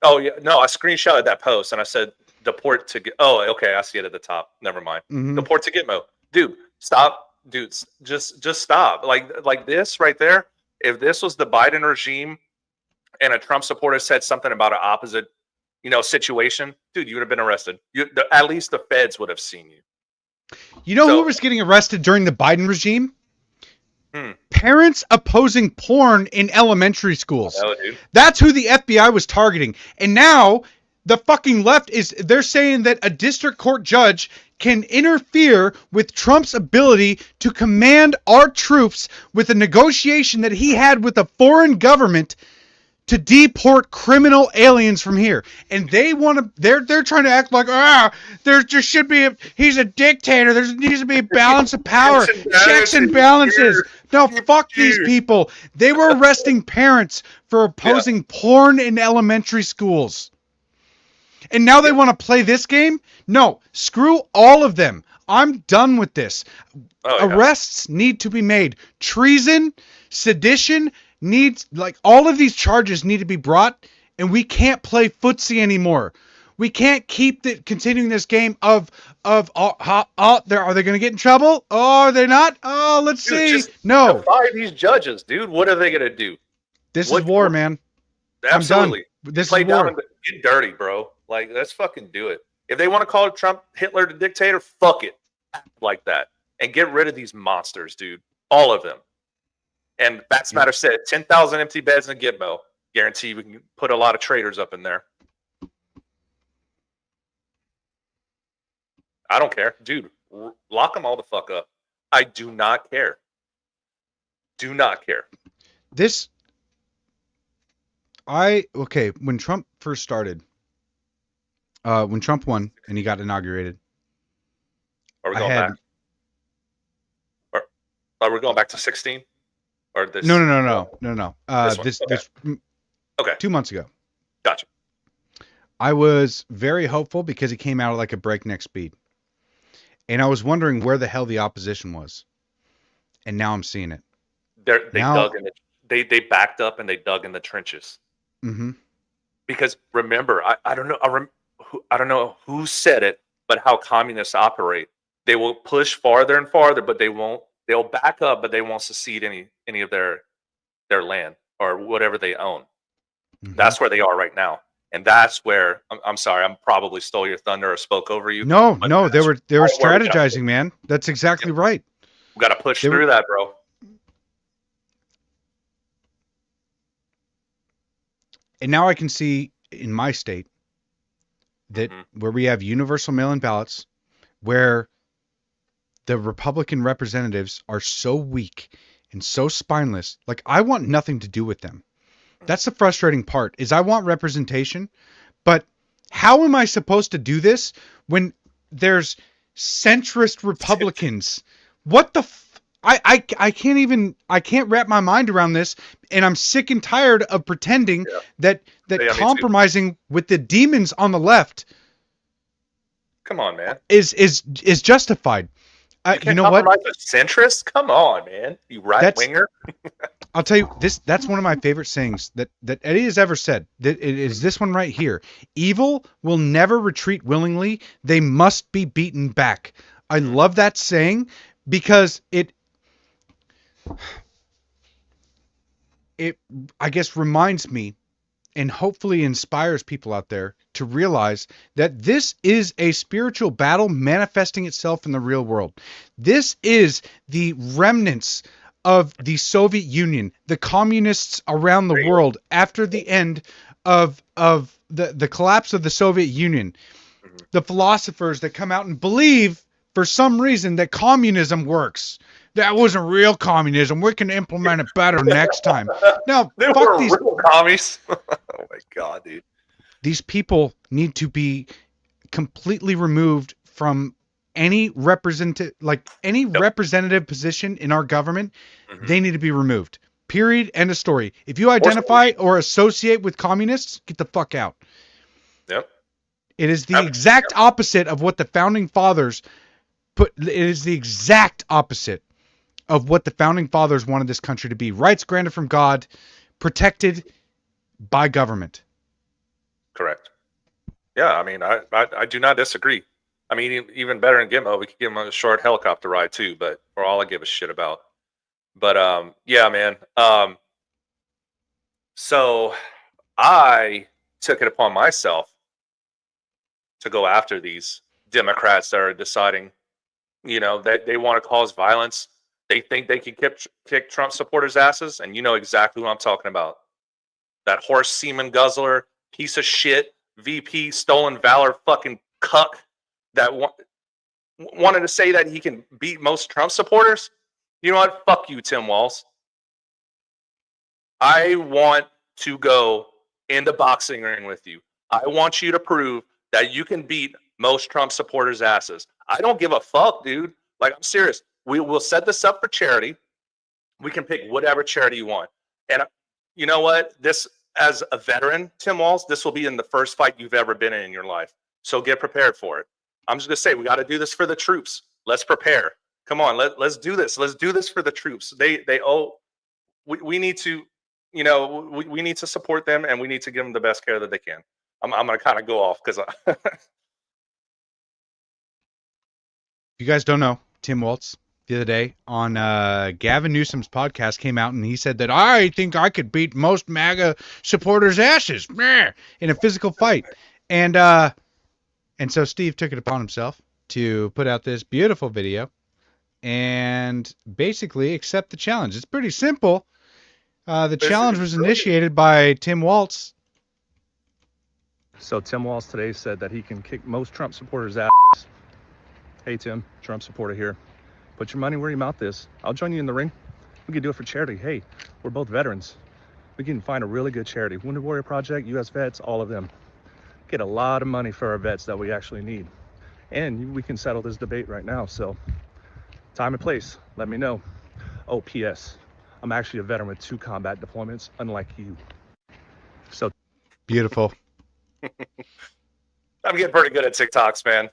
Oh yeah, no, I screenshotted that post and I said deport to. Oh, okay, I see it at the top. Never mind. Deport to Gitmo, dude. Stop, dudes. Just stop. Like this right there. If this was the Biden regime and a Trump supporter said something about an opposite, situation, dude, you would have been arrested. At least the feds would have seen you. You know who was getting arrested during the Biden regime? Parents opposing porn in elementary schools. Oh, dude. That's who the FBI was targeting. And now the fucking left they're saying that a district court judge can interfere with Trump's ability to command our troops with a negotiation that he had with a foreign government to deport criminal aliens from here, and they want to. They're trying to act like there should be he's a dictator. There needs to be a balance of power, checks and balances. No, fuck these people. They were arresting parents for opposing porn in elementary schools, and now they want to play this game. No, screw all of them. I'm done with this. Arrests need to be made. Treason, sedition. All of these charges need to be brought, and we can't play footsie anymore. We can't keep continuing this game of are they going to get in trouble? Oh, are they not? Oh, let's see. No. Defy these judges, dude. What are they going to do? This is war, man. Absolutely. I'm done. This play is war. Down get dirty, bro. Like, let's fucking do it. If they want to call Trump Hitler the dictator, fuck it. Like that. And get rid of these monsters, dude. All of them. And Bats Matter said 10,000 empty beds in Gitmo. Guarantee we can put a lot of traitors up in there. I don't care. Dude, lock them all the fuck up. I do not care. Do not care. When Trump first started, when Trump won and he got inaugurated. Are we going back? Are we going back to 16? Or this? No. This 2 months ago. Gotcha. I was very hopeful because he came out at like a breakneck speed. And I was wondering where the hell the opposition was. And now I'm seeing it. They backed up and they dug in the trenches. Mm-hmm. Because remember, I don't know who said it, but how communists operate. They will push farther and farther, but they'll back up, but they won't secede any of their land or whatever they own. Mm-hmm. That's where they are right now. And that's where I'm sorry, I probably stole your thunder or spoke over you. No, they were strategizing, man. That's exactly right. We got to push through that, bro. And now I can see in my state that where we have universal mail-in ballots, where the Republican representatives are so weak and so spineless. Like, I want nothing to do with them. That's the frustrating part, is I want representation, but how am I supposed to do this when there's centrist Republicans? What the I can't wrap my mind around this, and I'm sick and tired of pretending that compromising with the demons on the left Come on, man. is justified. You know what? Centrist? Come on, man. You right winger. I'll tell you this. That's one of my favorite sayings that Eddie has ever said. That it is this one right here. Evil will never retreat willingly. They must be beaten back. I love that saying because it I guess reminds me and hopefully inspires people out there to realize that this is a spiritual battle manifesting itself in the real world. This is the remnants of the Soviet Union, the communists around the world after the end of the collapse of the Soviet Union. The philosophers that come out and believe for some reason that communism works. That wasn't real communism. We can implement it better next time. No, fuck these real commies. Oh my god, dude. These people need to be completely removed from any representative position in our government. They need to be removed. Period. End of story. If you identify or associate with communists, get the fuck out. Yep. It is the exact opposite of what the founding fathers It is the exact opposite of what the founding fathers wanted this country to be. Rights granted from God, protected by government. Correct. Yeah, I mean, I do not disagree. I mean, even better in Gitmo, we could give him a short helicopter ride too, but for all I give a shit about. But yeah, man. So I took it upon myself to go after these Democrats that are deciding, that they want to cause violence. They think they can kick Trump supporters' asses, and you know exactly who I'm talking about. That horse semen guzzler, piece of shit, VP, stolen valor, fucking cuck that wanted to say that he can beat most Trump supporters. You know what? Fuck you, Tim Walz. I want to go in the boxing ring with you. I want you to prove that you can beat most Trump supporters' asses. I don't give a fuck, dude. Like, I'm serious. We will set this up for charity. We can pick whatever charity you want. And you know what? This, as a veteran, Tim Walz, this will be in the first fight you've ever been in your life. So get prepared for it. I'm just going to say, we got to do this for the troops. Let's prepare. Come on, let's do this. Let's do this for the troops. We need to, we need to support them, and we need to give them the best care that they can. I'm going to kind of go off because if you guys don't know, Tim Walz the other day on Gavin Newsom's podcast came out and he said that I think I could beat most MAGA supporters' asses in a physical fight. And so Steve took it upon himself to put out this beautiful video and basically accept the challenge. It's pretty simple. The challenge was initiated by Tim Walz. So Tim Walz today said that he can kick most Trump supporters' ass. Hey Tim, Trump supporter here. Put your money where your mouth is. I'll join you in the ring. We can do it for charity. Hey, we're both veterans. We can find a really good charity. Wounded Warrior Project, U.S. Vets, all of them. Get a lot of money for our vets that we actually need. And we can settle this debate right now. So time and place, let me know. Oh, P.S. I'm actually a veteran with 2 combat deployments, unlike you. So Beautiful. I'm getting pretty good at TikToks, man.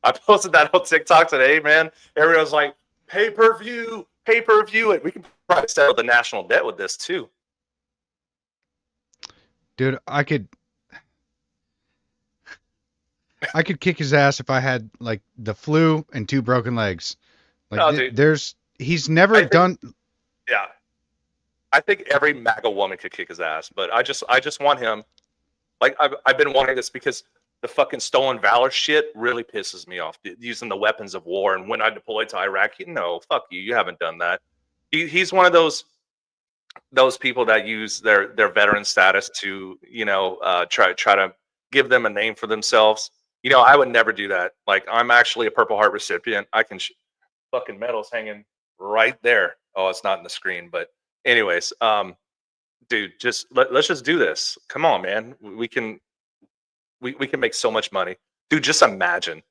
I posted that on TikTok today, man. Everyone's like, pay-per-view it. We can probably settle the national debt with this too. Dude, I could kick his ass if I had like the flu and 2 broken legs. Like No, dude. He's never done. Yeah. I think every MAGA woman could kick his ass, but I just want him. Like, I've been wanting this because the fucking stolen valor shit really pisses me off. Using the weapons of war, and when I deployed to Iraq, no, fuck you. You haven't done that. He's one of those people that use their veteran status to, try to give them a name for themselves. I would never do that. Like, I'm actually a Purple Heart recipient. I can fucking medals hanging right there. Oh, it's not in the screen, but anyways, dude, let's just do this. Come on, man. We can make so much money, dude. Just imagine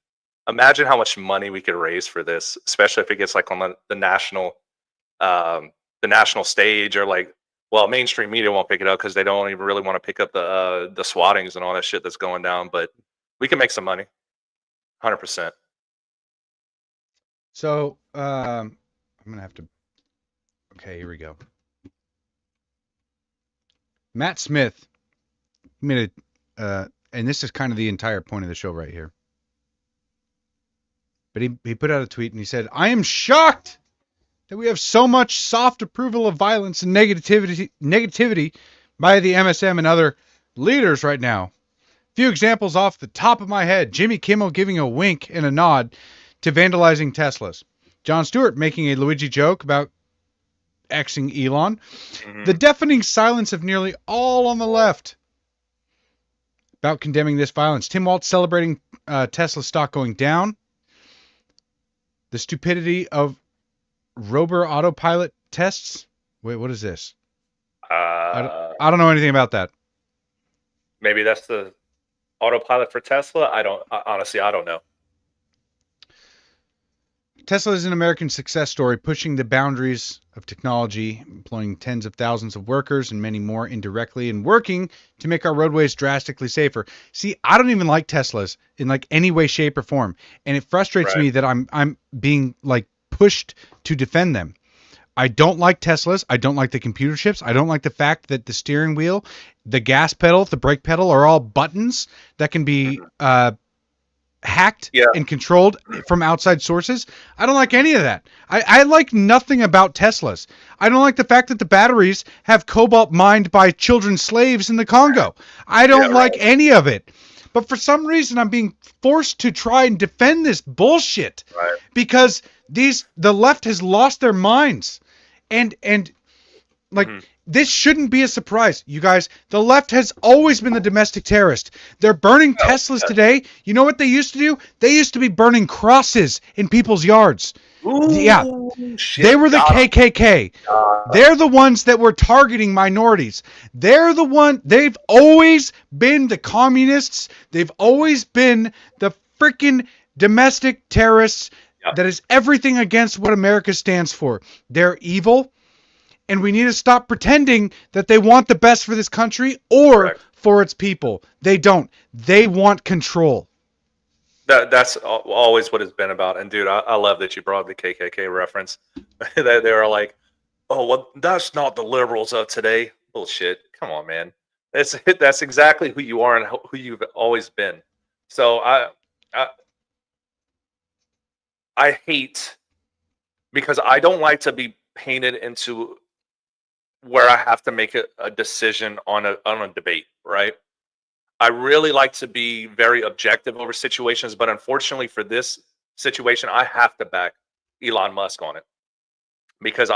how much money we could raise for this, especially if it gets like on the national stage, or like, well, mainstream media won't pick it up because they don't even really want to pick up the swattings and all that shit that's going down. But we can make some money, 100%. So I'm gonna have to. Okay, here we go. Matt Smith made and this is kind of the entire point of the show right here. But he put out a tweet and he said, "I am shocked that we have so much soft approval of violence and negativity by the MSM and other leaders right now. Few examples off the top of my head. Jimmy Kimmel giving a wink and a nod to vandalizing Teslas. Jon Stewart making a Luigi joke about Xing Elon. Mm-hmm. The deafening silence of nearly all on the left about condemning this violence. Tim Walz celebrating Tesla stock going down. The stupidity of Rover autopilot tests. Wait, what is this? I don't know anything about that. Maybe that's the autopilot for Tesla. Honestly, I don't know. Tesla is an American success story, pushing the boundaries of technology, employing tens of thousands of workers and many more indirectly, and working to make our roadways drastically safer. See, I don't even like Teslas in like any way, shape, or form, and it frustrates me that I'm being like pushed to defend them. I don't like Teslas. I don't like the computer chips. I don't like the fact that the steering wheel, the gas pedal, the brake pedal are all buttons that can be hacked and controlled from outside sources. I don't like any of that. I like nothing about Teslas. I don't like the fact that the batteries have cobalt mined by children slaves in the Congo. I don't like any of it. But for some reason, I'm being forced to try and defend this bullshit because the left has lost their minds. And like, this shouldn't be a surprise, you guys. The left has always been the domestic terrorist. They're burning Teslas today. You know what they used to do? They used to be burning crosses in people's yards. Yeah, shit. they were the Got 'em. KKK. They're the ones that were targeting minorities. They've always been the communists. They've always been the freaking domestic terrorists. Yeah. That is everything against what America stands for. They're evil, and we need to stop pretending that they want the best for this country or Correct. for its people. They don't. They want control. That's always what it's been about. And dude, I love that you brought the KKK reference. They were like, "Oh, well, that's not the liberals of today." Bullshit. Come on, man. That's exactly who you are and who you've always been. So I, I hate, because I don't like to be painted into where I have to make a decision on a debate, right? I really like to be very objective over situations, but unfortunately for this situation, I have to back Elon Musk on it, because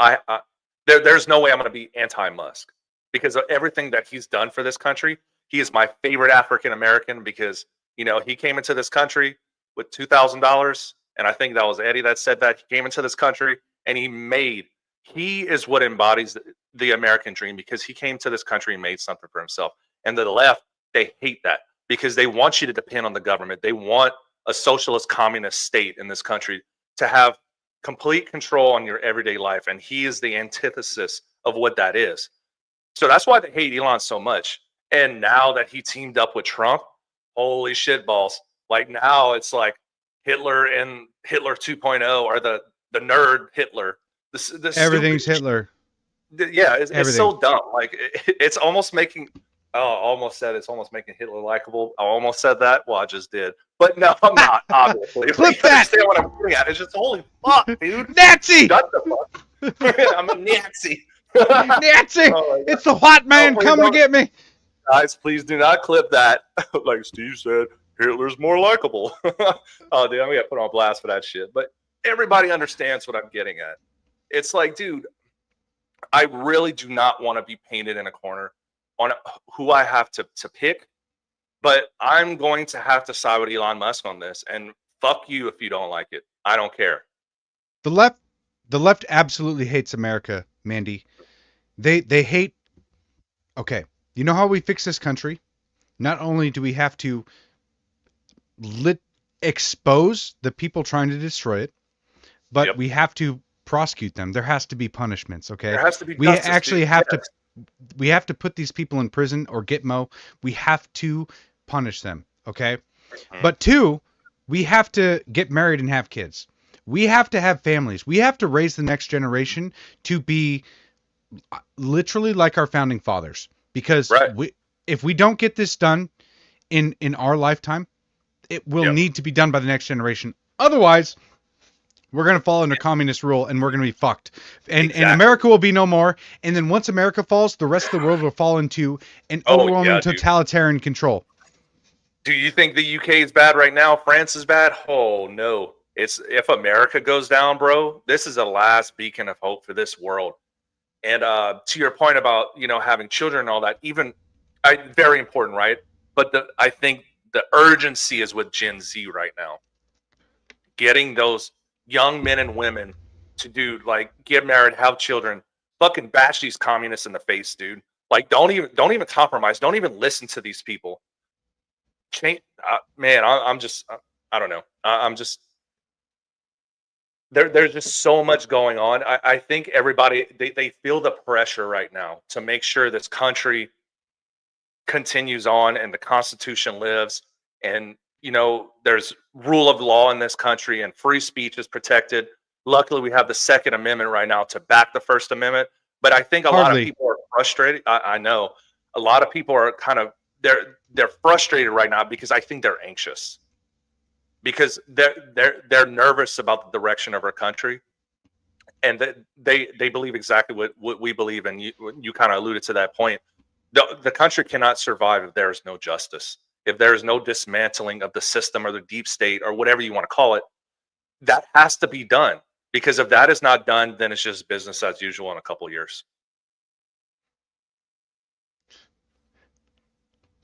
there's no way I'm going to be anti-Musk because of everything that he's done for this country. He is my favorite African American because he came into this country with $2,000, and I think that was Eddie that said that. He came into this country and he is what embodies the American dream, because he came to this country and made something for himself. And the left, they hate that because they want you to depend on the government. They want a socialist communist state in this country to have complete control on your everyday life. And he is the antithesis of what that is. So that's why they hate Elon so much. And now that he teamed up with Trump, holy shit balls. Like now it's like Hitler and Hitler 2.0 or the nerd Hitler. This Everything's Hitler. Yeah, it's Everything. so dumb. Like it's almost making. Oh, I almost said it's almost making Hitler likable. I almost said that. Well, I just did. But no, I'm not. Obviously, Clip you that. understand what I'm getting at? It's just holy fuck, dude. Nazi. Shut the fuck. I'm a Nazi. Nazi. Oh, It's the white man Oh, coming to get me. guys, please do not clip that. Like Steve said, Hitler's more likable. Oh, dude, I'm gonna put on blast for that shit. But everybody understands what I'm getting at. It's like, dude, I really do not want to be painted in a corner on who I have to pick, but I'm going to have to side with Elon Musk on this. And fuck you if you don't like it. I don't care. The left absolutely hates America, Mandy. They hate. Okay, you know how we fix this country? Not only do we have to expose the people trying to destroy it, but Yep. we have to prosecute them. There has to be punishments. Okay, There has to be we justice, actually dude. have Yes. to. We have to put these people in prison or Gitmo. We have to punish them. Okay, but two, we have to get married and have kids. We have to have families. We have to raise the next generation to be literally like our founding fathers. Because Right. if we don't get this done in our lifetime, it will Yep. need to be done by the next generation. Otherwise, we're going to fall under communist rule and we're going to be fucked. And Exactly. America will be no more. And then once America falls, the rest of the world will fall into an Oh, overwhelming yeah, dude. totalitarian control. Do you think the UK is bad right now? France is bad? Oh no. It's if America goes down, bro, this is the last beacon of hope for this world. And to your point about having children and all that, very important, right? But I think the urgency is with Gen Z right now. Getting those young men and women to get married, have children, fucking bash these communists in the face, dude. Like don't even compromise. Don't even listen to these people. Change, man. I'm just I don't know. I'm just there's just so much going on. I think everybody they feel the pressure right now to make sure this country continues on and the Constitution lives, and there's rule of law in this country and free speech is protected. Luckily, we have the Second Amendment right now to back the First Amendment. But I think a lot of people are frustrated. I know a lot of people are they're frustrated right now because I think they're anxious because they're nervous about the direction of our country, and they believe exactly what we believe. And you kind of alluded to that point. The country cannot survive if there is no justice, if there is no dismantling of the system or the deep state or whatever you want to call it. That has to be done, because if that is not done, then it's just business as usual in a couple of years.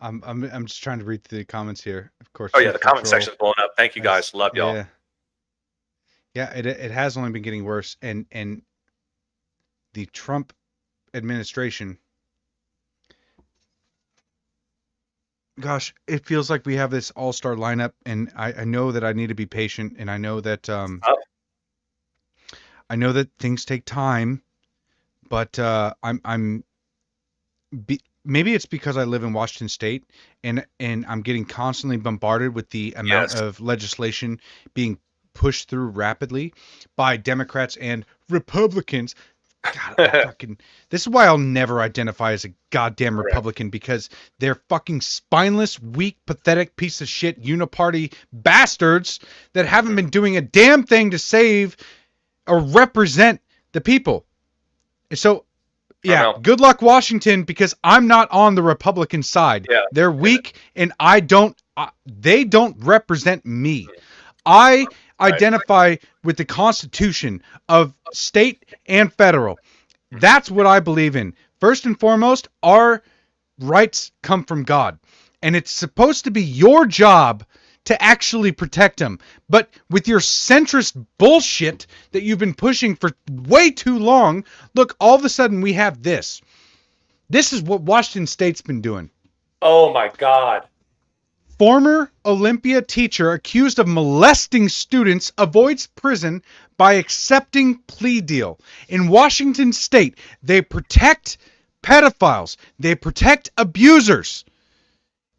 I'm just trying to read the comments here. Of course. Oh yeah, the comment section's blowing up. Thank you guys. Love y'all. Yeah. Yeah, it has only been getting worse, and the Trump administration, gosh, it feels like we have this all-star lineup, and I know that I need to be patient, and Tough. I know that things take time, but maybe it's because I live in Washington State, and I'm getting constantly bombarded with the amount Yes. of legislation being pushed through rapidly by Democrats and Republicans. God, this is why I'll never identify as a goddamn Correct. Republican, because they're fucking spineless, weak, pathetic piece of shit uniparty bastards that haven't been doing a damn thing to save or represent the people. So, yeah, know. good luck, Washington, because I'm not on the Republican side. Yeah. They're weak, and they don't represent me. I identify with the Constitution of state and federal. That's what I believe in. First and foremost, our rights come from God, and it's supposed to be your job to actually protect them. But with your centrist bullshit that you've been pushing for way too long, look, all of a sudden we have this. This is what Washington State's been doing. Oh my God. Former Olympia teacher accused of molesting students avoids prison by accepting plea deal. In Washington State, they protect pedophiles. They protect abusers.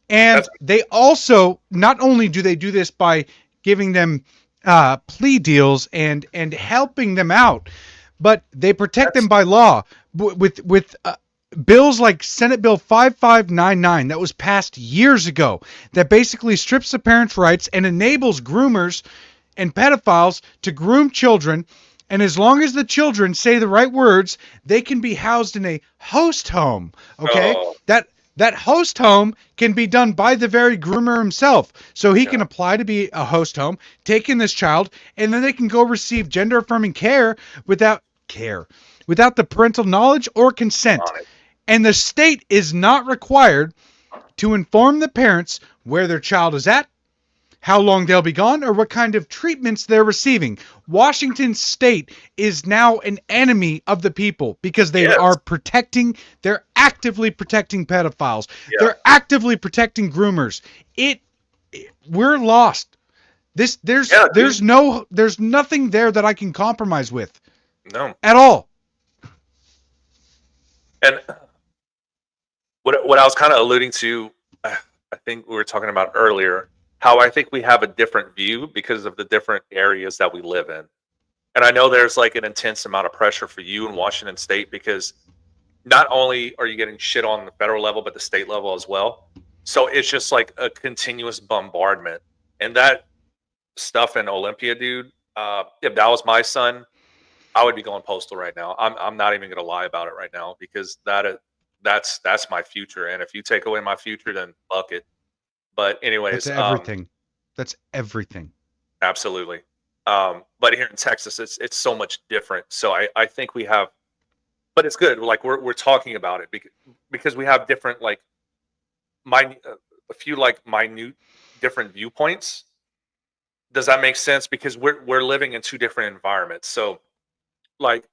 And they also, not only do they do this by giving them plea deals and helping them out, but they protect them by law with bills like Senate Bill 5599 that was passed years ago that basically strips the parents' rights and enables groomers and pedophiles to groom children. And as long as the children say the right words, they can be housed in a host home. Okay? Oh. That host home can be done by the very groomer himself. So he can apply to be a host home, take in this child, and then they can go receive gender affirming care without the parental knowledge or consent. And the state is not required to inform the parents where their child is at, how long they'll be gone, or what kind of treatments they're receiving. Washington State is now an enemy of the people because they are they're actively protecting pedophiles. Yeah. They're actively protecting groomers. We're lost. There's nothing there that I can compromise with. No. At all. And what I was kind of alluding to, I think we were talking about earlier, how I think we have a different view because of the different areas that we live in. And I know there's like an intense amount of pressure for you in Washington State because not only are you getting shit on the federal level, but the state level as well. So it's just like a continuous bombardment. And that stuff in Olympia, dude, if that was my son, I would be going postal right now. I'm not even going to lie about it right now because that's my future. And if you take away my future, then fuck it. But anyways, that's everything. That's everything. Absolutely. But here in Texas, it's so much different. So I think we have, but it's good. Like we're talking about it because we have different like a few like minute different viewpoints. Does that make sense? Because we're living in two different environments. So like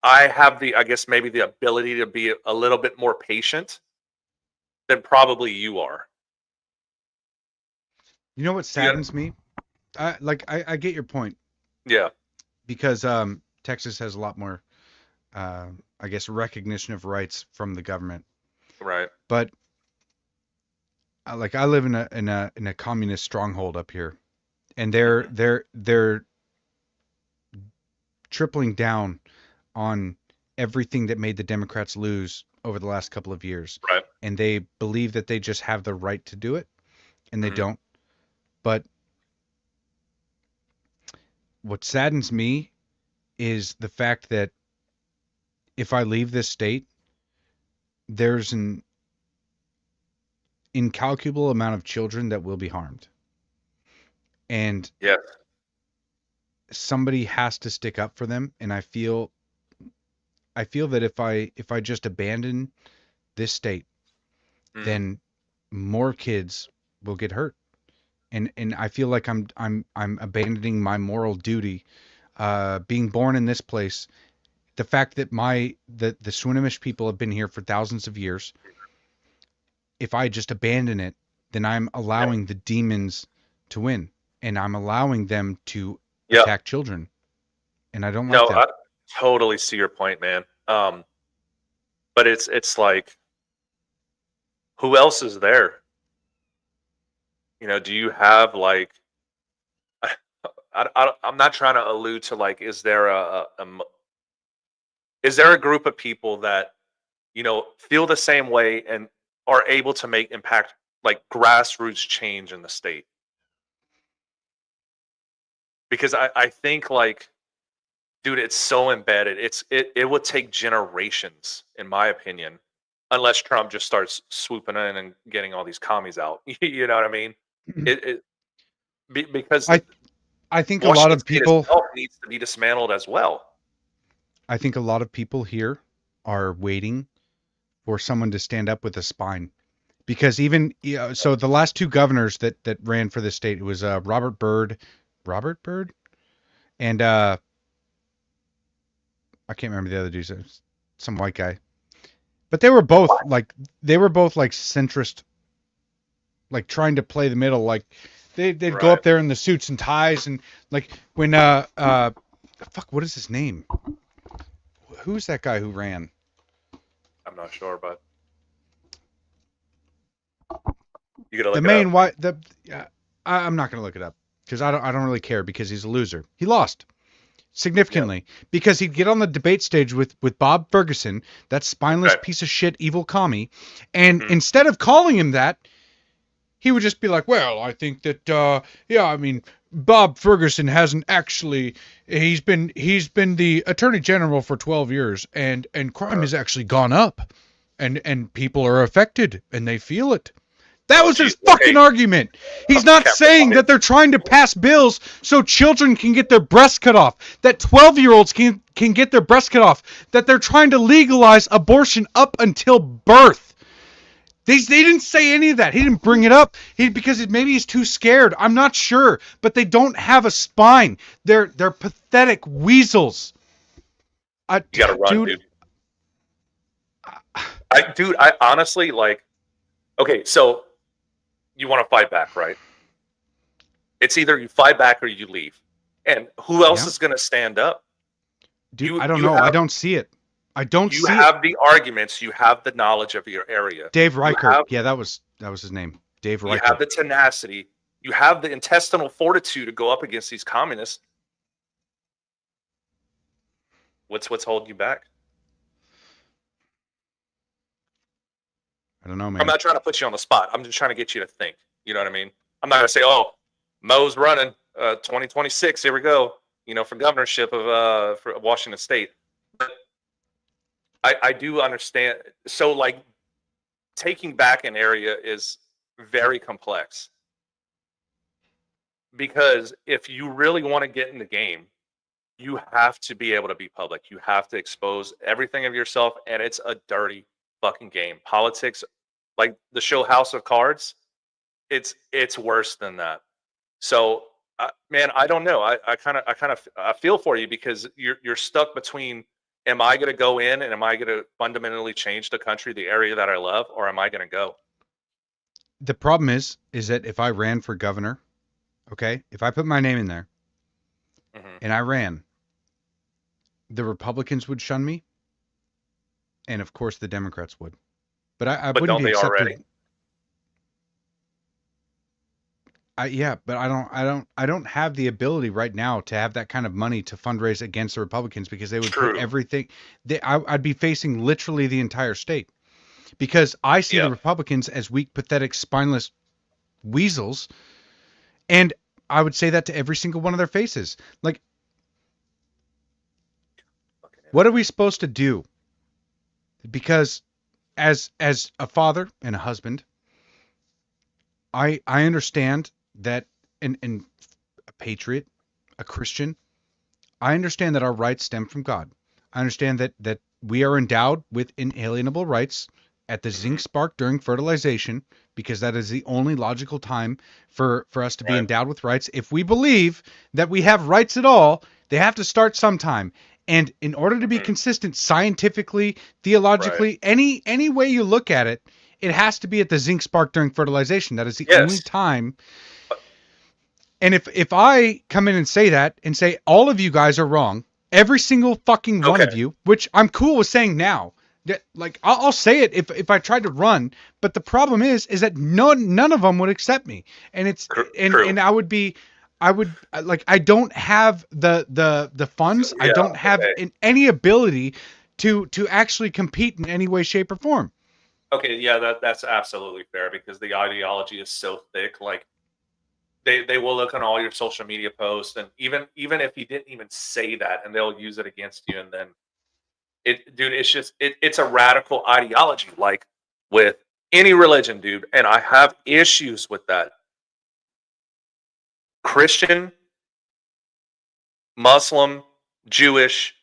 I have I guess maybe the ability to be a little bit more patient than probably you are. You know what saddens me? I get your point. Yeah. Because Texas has a lot more, I guess, recognition of rights from the government. Right. But I live in a communist stronghold up here, and they're tripling down on everything that made the Democrats lose over the last couple of years. Right. And they believe that they just have the right to do it, and they don't. But what saddens me is the fact that if I leave this state, there's an incalculable amount of children that will be harmed. And somebody has to stick up for them. And I feel that if I just abandon this state, then more kids will get hurt. And I feel like I'm abandoning my moral duty being born in this place, the fact that the Swinomish people have been here for thousands of years, if I just abandon it, then I'm allowing the demons to win, and I'm allowing them to attack children, and I don't like that. I totally see your point, man. But it's like, who else is there? Do you have like, I'm not trying to allude to like, is there a group of people that feel the same way and are able to make impact, like grassroots change in the state? Because I think like, dude, it's so embedded. It would take generations, in my opinion, unless Trump just starts swooping in and getting all these commies out. You know what I mean? Because I think a lot of people needs to be dismantled as well. I think a lot of people here are waiting for someone to stand up with a spine, because even so, the last two governors that ran for the state, it was Robert Byrd, and I can't remember the other dude's, some white guy, but they were both like centrist, like trying to play the middle, like they'd go up there in the suits and ties, and like when what is his name? Who's that guy who ran? I'm not sure, but you gotta look the it main up. white I'm not gonna look it up because I don't really care, because he's a loser. He lost significantly because he'd get on the debate stage with Bob Ferguson, that spineless piece of shit evil commie, and instead of calling him that, he would just be like, well, I think that I mean, Bob Ferguson hasn't actually, he's been the attorney general for 12 years and crime has actually gone up and people are affected and they feel it. That was his fucking argument. He's not saying that they're trying to pass bills so children can get their breasts cut off, that 12-year-olds can get their breasts cut off, that they're trying to legalize abortion up until birth. They didn't say any of that. He didn't bring it up because maybe he's too scared. I'm not sure, but they don't have a spine. They're pathetic weasels. You gotta run, dude. I honestly like. Okay, so you want to fight back, right? It's either you fight back or you leave. And who else is going to stand up? Dude, I don't know. I don't see it. I don't see it. You have the arguments. You have the knowledge of your area. Dave Reichert. That was his name. Dave Reichert. You have the tenacity. You have the intestinal fortitude to go up against these communists. What's holding you back? I don't know, man. I'm not trying to put you on the spot. I'm just trying to get you to think. You know what I mean? I'm not going to say, oh, Mo's running 2026. Here we go. For governorship of for Washington State. But I do understand. So, like, taking back an area is very complex. Because if you really want to get in the game, you have to be able to be public. You have to expose everything of yourself, and it's a dirty fucking game. Politics, like the show House of Cards, it's worse than that. So, man, I don't know. I kind of feel for you, because you're stuck between, am I going to go in and am I going to fundamentally change the country, the area that I love, or am I going to go? The problem is that if I ran for governor, okay, if I put my name in there and I ran, the Republicans would shun me, and of course the Democrats would. But I wouldn't be accepted. Already? But I don't have the ability right now to have that kind of money to fundraise against the Republicans, because they would put everything. I'd be facing literally the entire state, because I see the Republicans as weak, pathetic, spineless weasels, and I would say that to every single one of their faces. Like, what are we supposed to do? Because as a father and a husband, I understand that, and a patriot, a Christian, I understand that our rights stem from God. I understand that we are endowed with inalienable rights at the zinc spark during fertilization, because that is the only logical time for us to be endowed with rights. If we believe that we have rights at all, They have to start sometime. And in order to be consistent scientifically, theologically, any way you look at it, it has to be at the zinc spark during fertilization. That is the only time. And if I come in and say that and say all of you guys are wrong, every single fucking one of you, which I'm cool with saying now, that like I'll say it if I tried to run, but the problem is that none of them would accept me, and it's and I would like I don't have the funds, I don't have any ability to actually compete in any way, shape, or form. Okay, yeah, that's absolutely fair because the ideology is so thick. Like they will look on all your social media posts, and even if you didn't even say that, and they'll use it against you, and then it's just it's a radical ideology, like with any religion, dude. And I have issues with that. Christian, Muslim, Jewish.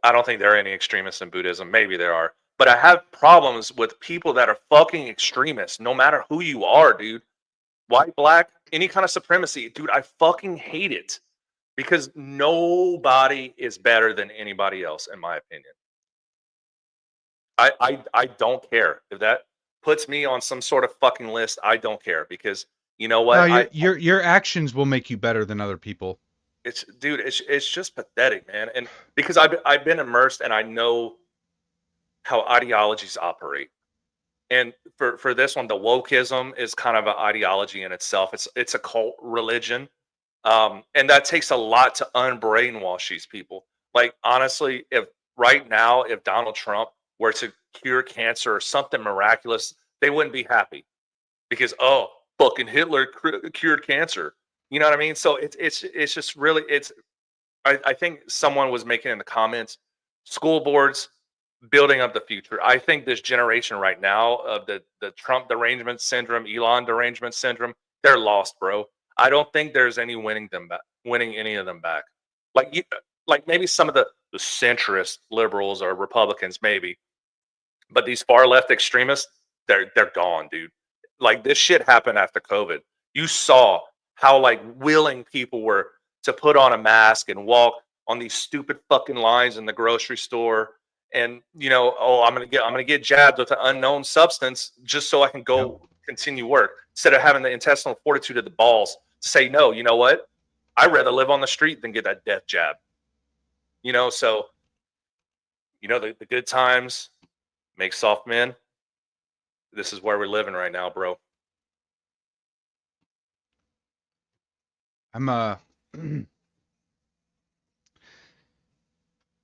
I don't think there are any extremists in Buddhism. Maybe there are. But I have problems with people that are fucking extremists, no matter who you are, dude. White, black, any kind of supremacy. Dude, I fucking hate it. Because nobody is better than anybody else, in my opinion. I don't care. If that puts me on some sort of fucking list, I don't care. Because you know what? No, your actions will make you better than other people. It's just pathetic, man. And because I've been immersed and I know how ideologies operate. And for this one, the wokeism is kind of an ideology in itself. It's a cult religion. And that takes a lot to unbrainwash these people. Like, honestly, if Donald Trump were to cure cancer or something miraculous, they wouldn't be happy because, oh, fucking Hitler cured cancer. You know what I mean? So it's just really, I think someone was making in the comments, school boards building up the future. I think this generation right now of the Trump derangement syndrome, Elon derangement syndrome, they're lost, bro. I don't think there's any winning any of them back. Like maybe some of the centrist liberals or Republicans, maybe, but these far left extremists, they're gone, dude. Like this shit happened after COVID. You saw how like willing people were to put on a mask and walk on these stupid fucking lines in the grocery store. And I'm gonna get jabbed with an unknown substance just so I can go continue work instead of having the intestinal fortitude of the balls to say no. You know what? I'd rather live on the street than get that death jab. So the good times make soft men. This is where we're living right now, bro. I'm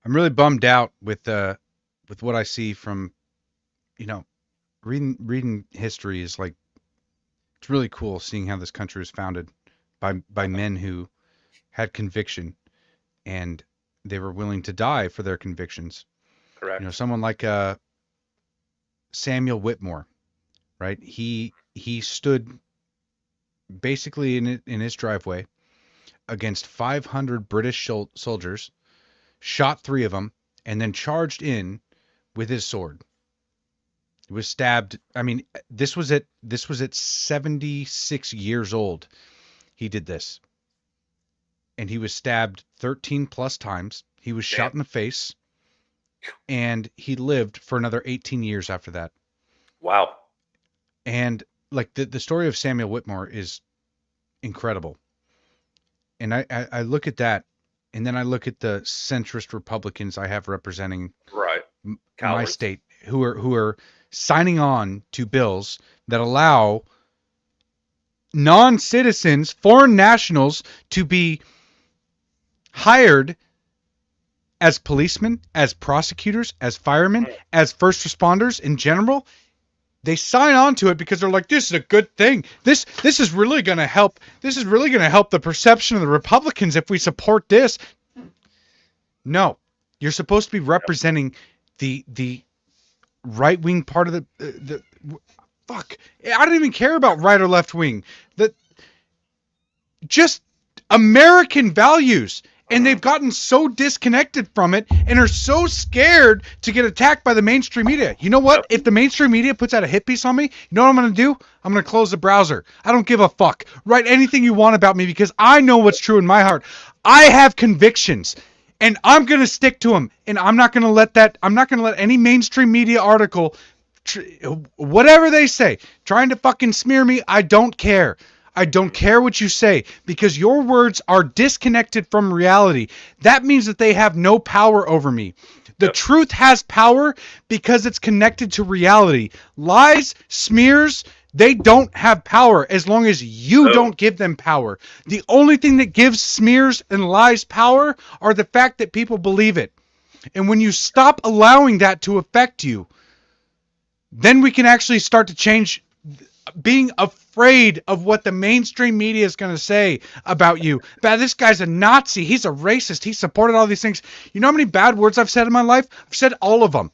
really bummed out with what I see from, reading history is like, it's really cool seeing how this country was founded by men who had conviction and they were willing to die for their convictions. Correct. Someone like Samuel Whitmore, right? He stood basically in his driveway against 500 British soldiers, shot 3 of them, and then charged in with his sword. He was stabbed. I mean, this was at 76 years old. He did this. And he was stabbed 13 plus times. He was shot in the face. And he lived for another 18 years after that. Wow. And like the story of Samuel Whitmore is incredible. And I look at that, and then I look at the centrist Republicans I have representing my state who are signing on to bills that allow non-citizens, foreign nationals, to be hired as policemen, as prosecutors, as firemen, as first responders in general. They sign on to it because they're like, this is a good thing. This is really going to help. This is really going to help the perception of the Republicans if we support this. No, you're supposed to be representing the right-wing part of the fuck. I don't even care about right or left wing. Just American values. And they've gotten so disconnected from it and are so scared to get attacked by the mainstream media. You know what? If the mainstream media puts out a hit piece on me, you know what I'm going to do? I'm going to close the browser. I don't give a fuck. Write anything you want about me because I know what's true in my heart. I have convictions and I'm going to stick to them. And I'm not going to let any mainstream media article, whatever they say, trying to fucking smear me. I don't care. I don't care what you say because your words are disconnected from reality. That means that they have no power over me. The truth has power because it's connected to reality. Lies, smears, they don't have power as long as you don't give them power. The only thing that gives smears and lies power are the fact that people believe it. And when you stop allowing that to affect you, then we can actually start to change being afraid of what the mainstream media is going to say about you. But this guy's a Nazi. He's a racist. He supported all these things. You know how many bad words I've said in my life? I've said all of them.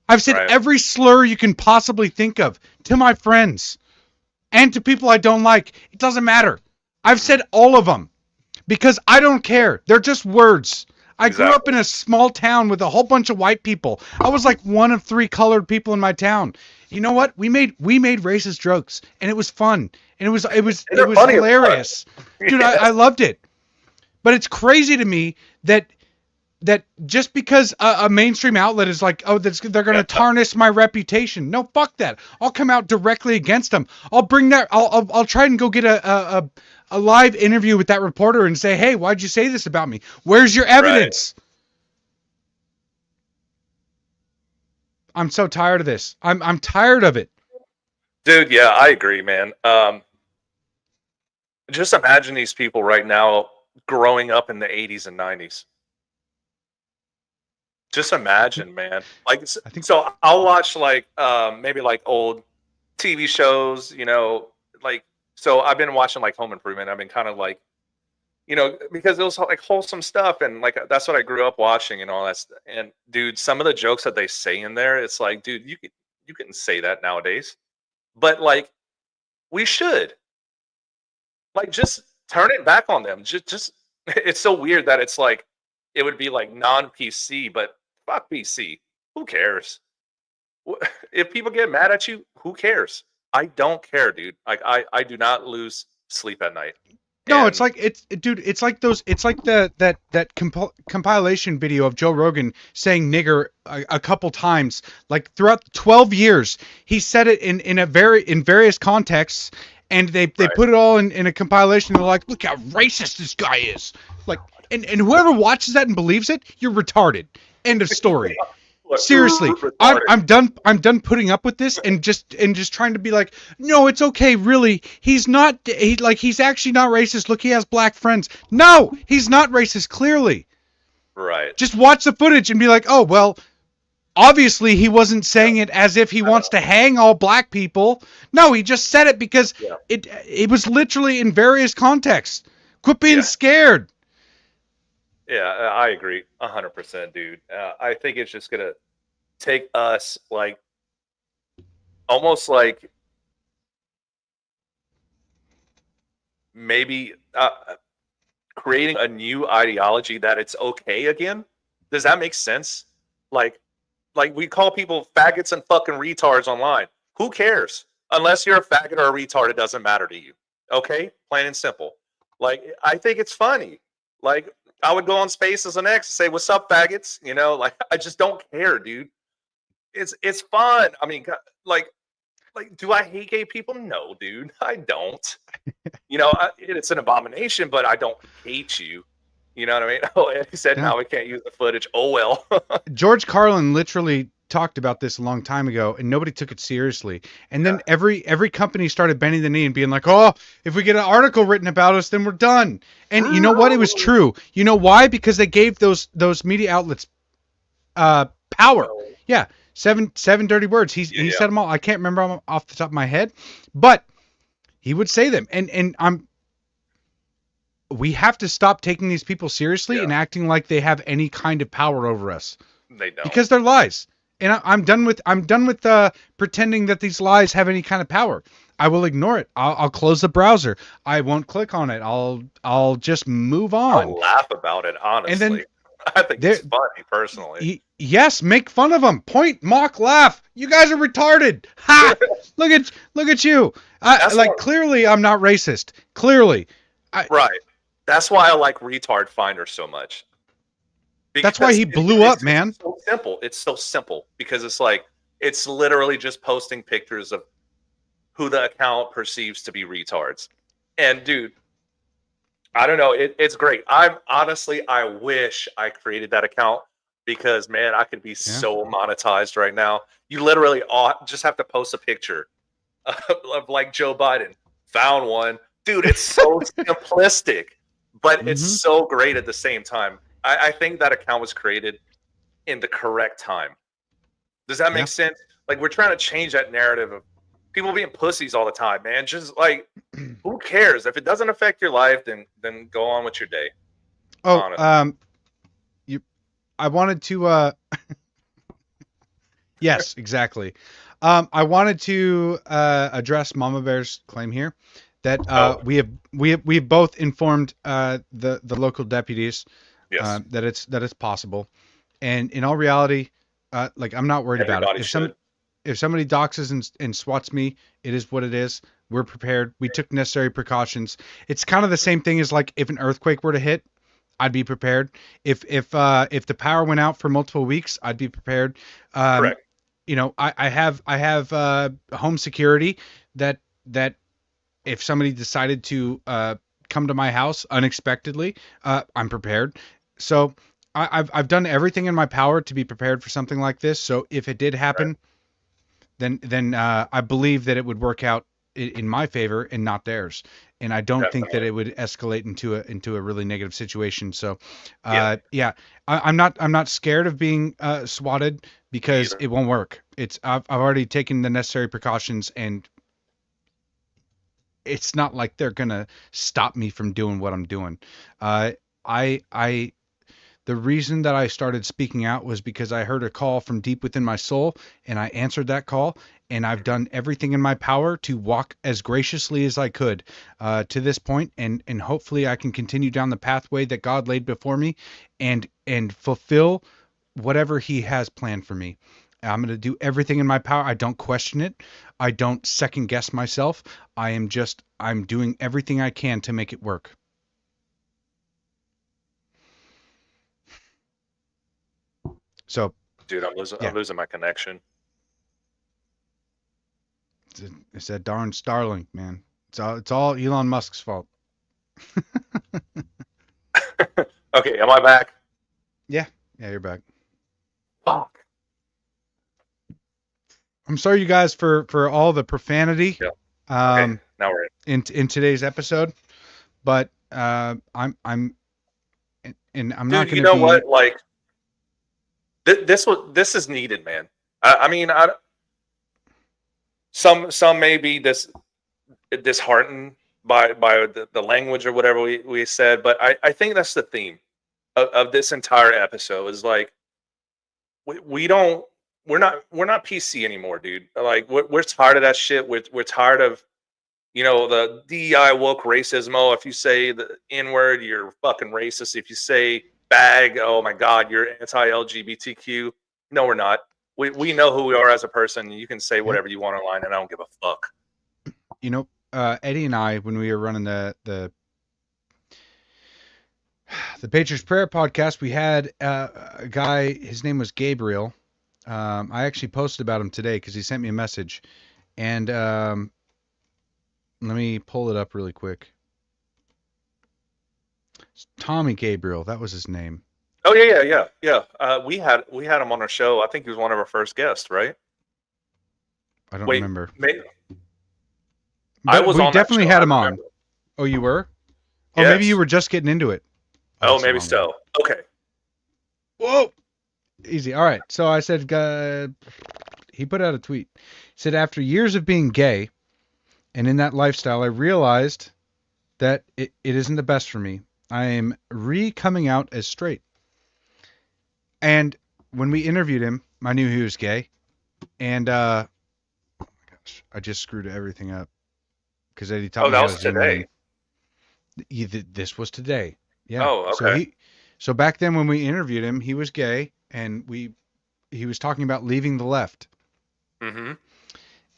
I've said every slur you can possibly think of to my friends and to people I don't like. It doesn't matter. I've said all of them because I don't care. They're just words. I grew up in a small town with a whole bunch of white people. I was like one of 3 colored people in my town. You know what? We made racist jokes, and it was fun, and it was hilarious, dude. I loved it. But it's crazy to me that just because a mainstream outlet is like, oh, they're going to tarnish my reputation. No, fuck that. I'll come out directly against them. I'll bring that. I'll try and go get a live interview with that reporter and say, hey, why'd you say this about me? Where's your evidence? I'm so tired of this. I'm tired of it. Dude, yeah, I agree, man. Just imagine these people right now growing up in the 80s and 90s. Just imagine, man. Like, so I'll watch like maybe like old TV shows, you know, like, so I've been watching like Home Improvement. I've been kind of like, you know, because it was like wholesome stuff, and like that's what I grew up watching and all that. And dude, some of the jokes that they say in there, it's like, dude, you couldn't say that nowadays. But like, we should, like, just turn it back on them. Just it's so weird that it's like it would be like non-PC, but fuck PC. Who cares? If people get mad at you, who cares? I don't care, dude. Like I do not lose sleep at night. No, it's like it's like that compilation video of Joe Rogan saying nigger a couple times, like throughout 12 years. He said it in various contexts, and they put it all in a compilation. They're like, look how racist this guy is. Like, and whoever watches that and believes it, you're retarded. End of story. Seriously, I'm done putting up with this and just trying to be like, no, it's okay. Really, he's actually not racist. Look, he has black friends. No, he's not racist. Clearly, right. Just watch the footage and be like, oh well, obviously he wasn't saying it as if he wants to hang all black people. No, he just said it because it was literally in various contexts. Quit being scared. Yeah, I agree 100%, dude. I think it's just gonna take us like almost like maybe creating a new ideology that it's okay again. Does that make sense? Like we call people faggots and fucking retards online. Who cares? Unless you're a faggot or a retard, it doesn't matter to you. Okay, plain and simple. Like, I think it's funny. Like, I would go on Spaces and X and say, "What's up, faggots?" You know, like, I just don't care, dude. It's fun. I mean, like, do I hate gay people? No, dude, I don't. You know, it's an abomination, but I don't hate you. You know what I mean? Oh, and he said, "Now we can't use the footage." Oh well. George Carlin literally talked about this a long time ago, and nobody took it seriously. And then every company started bending the knee and being like, "Oh, if we get an article written about us, then we're done." And you know what? It was true. You know why? Because they gave those media outlets power. Yeah, seven dirty words. He said them all. I can't remember them off the top of my head, but he would say them. And we have to stop taking these people seriously and acting like they have any kind of power over us. They don't. Because they're lies. And I'm done with pretending that these lies have any kind of power. I will ignore it. I'll close the browser. I won't click on it. I'll just move on. I'll laugh about it, And then honestly. I think there, it's funny, personally. yes, make fun of them. Point, mock, laugh. You guys are retarded. Ha! Look at you. Clearly, I'm not racist. Clearly, Right. That's why I like Retard Finder so much. That's why he blew up, man. It's so simple. It's so simple because it's like it's literally just posting pictures of who the account perceives to be retards. And dude, I don't know. It's great. I wish I created that account because man, I could be so monetized right now. You literally just have to post a picture of like Joe Biden. Found one. Dude, it's so simplistic, but it's so great at the same time. I think that account was created in the correct time. Does that make sense? Like we're trying to change that narrative of people being pussies all the time, man. Just like who cares? If it doesn't affect your life, then go on with your day. Oh, honestly. I wanted to yes, exactly. I wanted to address Mama Bear's claim here that we have both informed the local deputies that it's possible, and in all reality, like I'm not worried about it. If somebody doxes and swats me, it is what it is. We're prepared. We took necessary precautions. It's kind of the same thing as like if an earthquake were to hit, I'd be prepared. If the power went out for multiple weeks, I'd be prepared. Correct. You know, I have home security that if somebody decided to come to my house unexpectedly, I'm prepared. So I've done everything in my power to be prepared for something like this. So if it did happen, then I believe that it would work out in my favor and not theirs. And I don't think that it would escalate into a really negative situation. So, I'm not scared of being swatted because it won't work. I've already taken the necessary precautions, and it's not like they're gonna stop me from doing what I'm doing. The reason that I started speaking out was because I heard a call from deep within my soul, and I answered that call, and I've done everything in my power to walk as graciously as I could to this point, and hopefully I can continue down the pathway that God laid before me and fulfill whatever he has planned for me. I'm going to do everything in my power. I don't question it. I don't second guess myself. I'm doing everything I can to make it work. So, dude, I'm losing my connection. It's that darn Starlink, man. It's all Elon Musk's fault. Okay, am I back? Yeah, you're back. Fuck. I'm sorry, you guys, for all the profanity. Yeah. Okay, now we're in today's episode, but I'm not Dude, going to. You know what? Like this is needed, man. I mean, some may be disheartened by the language or whatever we said, but I think that's the theme of this entire episode is like we're not PC anymore, dude. Like we're tired of that shit. We're tired of the DEI woke racism. Oh, if you say the N word, you're fucking racist. If you say bag, oh my God, you're anti-LGBTQ. No, we're not. We know who we are as a person. You can say whatever you want online, and I don't give a fuck. Eddie and I, when we were running the Patriots Prayer podcast, we had a guy. His name was Gabriel. I actually posted about him today because he sent me a message, and let me pull it up really quick. It's Tommy Gabriel, that was his name. Oh yeah. We had him on our show. I think he was one of our first guests, right? I don't remember. Maybe. We definitely had him on. Oh, you were? Oh, yes. Maybe you were just getting into it. Oh, maybe so. Okay. Whoa. Easy. All right. So I said, he put out a tweet. He said, after years of being gay and in that lifestyle, I realized that it isn't the best for me. I am coming out as straight. And when we interviewed him, I knew he was gay, and oh my gosh, I just screwed everything up because Eddie taught Oh, me that how was to zoom in. today. This was today. Yeah. Oh, So okay. so back then when we interviewed him, he was gay, and he was talking about leaving the left, Mm-hmm.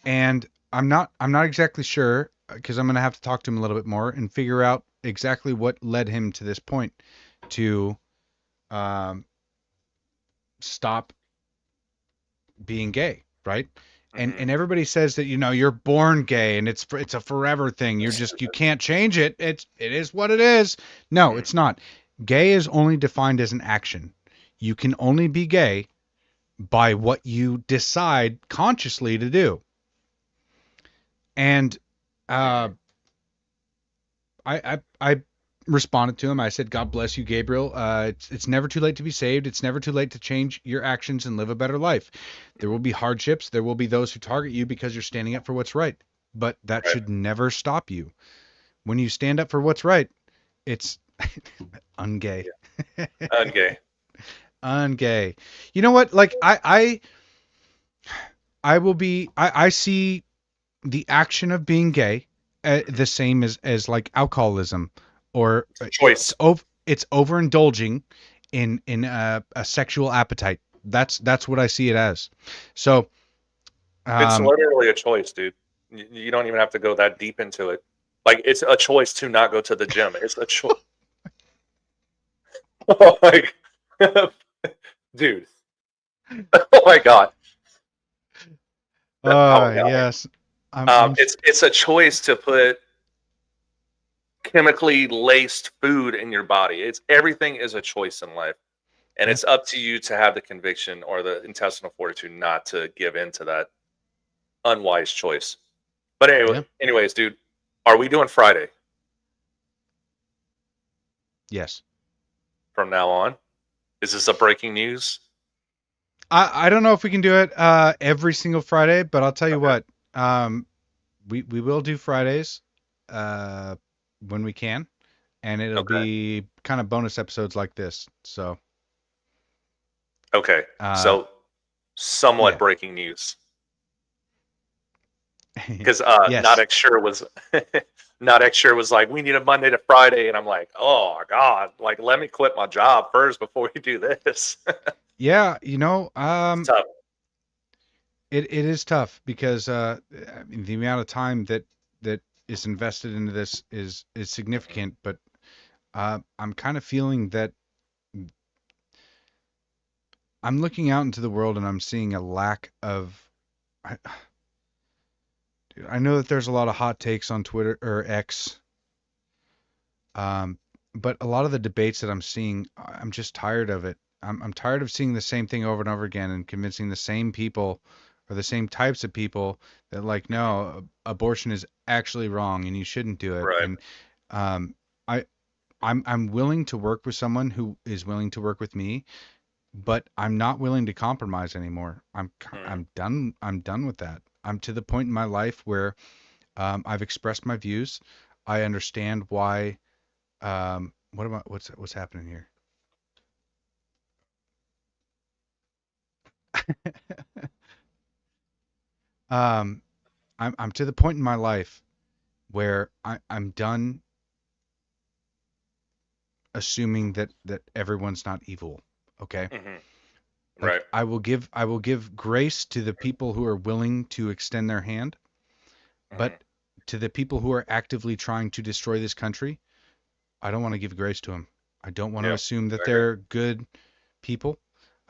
and I'm not exactly sure because I'm gonna have to talk to him a little bit more and figure out exactly what led him to this point to um, stop being gay, right? Mm-hmm. And everybody says that you're born gay and it's a forever thing. You can't change it. It is what it is. No, it's not. Gay is only defined as an action. You can only be gay by what you decide consciously to do. And uh, I responded to him. I said, "God bless you, Gabriel. It's never too late to be saved. It's never too late to change your actions and live a better life. There will be hardships. There will be those who target you because you're standing up for what's right. But that Right. should never stop you. When you stand up for what's right, it's ungay, Ungay. ungay. You know what? Like I will be. I see the action of being gay the same as like alcoholism or Choice. it's overindulging in a sexual appetite. That's what I see it as. So It's literally a choice, dude. You don't even have to go that deep into it. Like, it's a choice to not go to the gym. It's a choice. Oh my dude. Oh my god. Oh, yeah. yes, I'm It's a choice to put chemically laced food in your body. It's everything is a choice in life, and Yeah. it's up to you to have the conviction or the intestinal fortitude not to give in to that unwise choice. But Yeah. anyways, dude, are we doing Friday yes. from now on? Is this a breaking news? I don't know if we can do it every single Friday, but I'll tell you Okay. what. We will do Fridays when we can, and it'll Okay. be kind of bonus episodes like this. So Okay. uh, So somewhat yeah. breaking news. Because yes. not X sure was not X sure was like, we need a Monday to Friday, and I'm like, oh god, like let me quit my job first before we do this. Yeah, It's tough. it is tough because I mean, the amount of time that is invested into this is significant, but I'm kind of feeling that I'm looking out into the world and I'm seeing a lack of. I, dude, I know that there's a lot of hot takes on Twitter or X, but a lot of the debates that I'm seeing, I'm just tired of it. I'm tired of seeing the same thing over and over again and convincing the same people or the same types of people that like, no, abortion is actually wrong and you shouldn't do it. Right. And um, I I'm willing to work with someone who is willing to work with me, but I'm not willing to compromise anymore. Mm. I'm done. I'm done with that. I'm to the point in my life where I've expressed my views. I understand why. What's happening here? um, I'm to the point in my life where I'm done assuming that everyone's not evil. Okay. Hmm. Like Right. I will give grace to the people who are willing to extend their hand, Hmm. but to the people who are actively trying to destroy this country, I don't want to give grace to them. I don't want to Yep. assume that I agree. they're good people.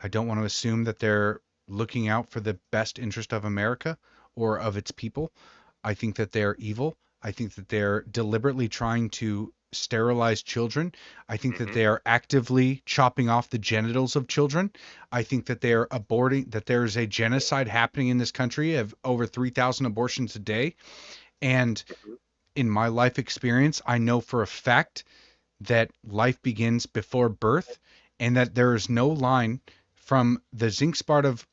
I don't want to assume that they're looking out for the best interest of America or of its people. I think that they're evil. I think that they're deliberately trying to sterilize children. I think that Hmm. they are actively chopping off the genitals of children. I think that they are aborting, that there is a genocide happening in this country of over 3,000 abortions a day. And in my life experience, I know for a fact that life begins before birth and that there is no line from the zinc spot of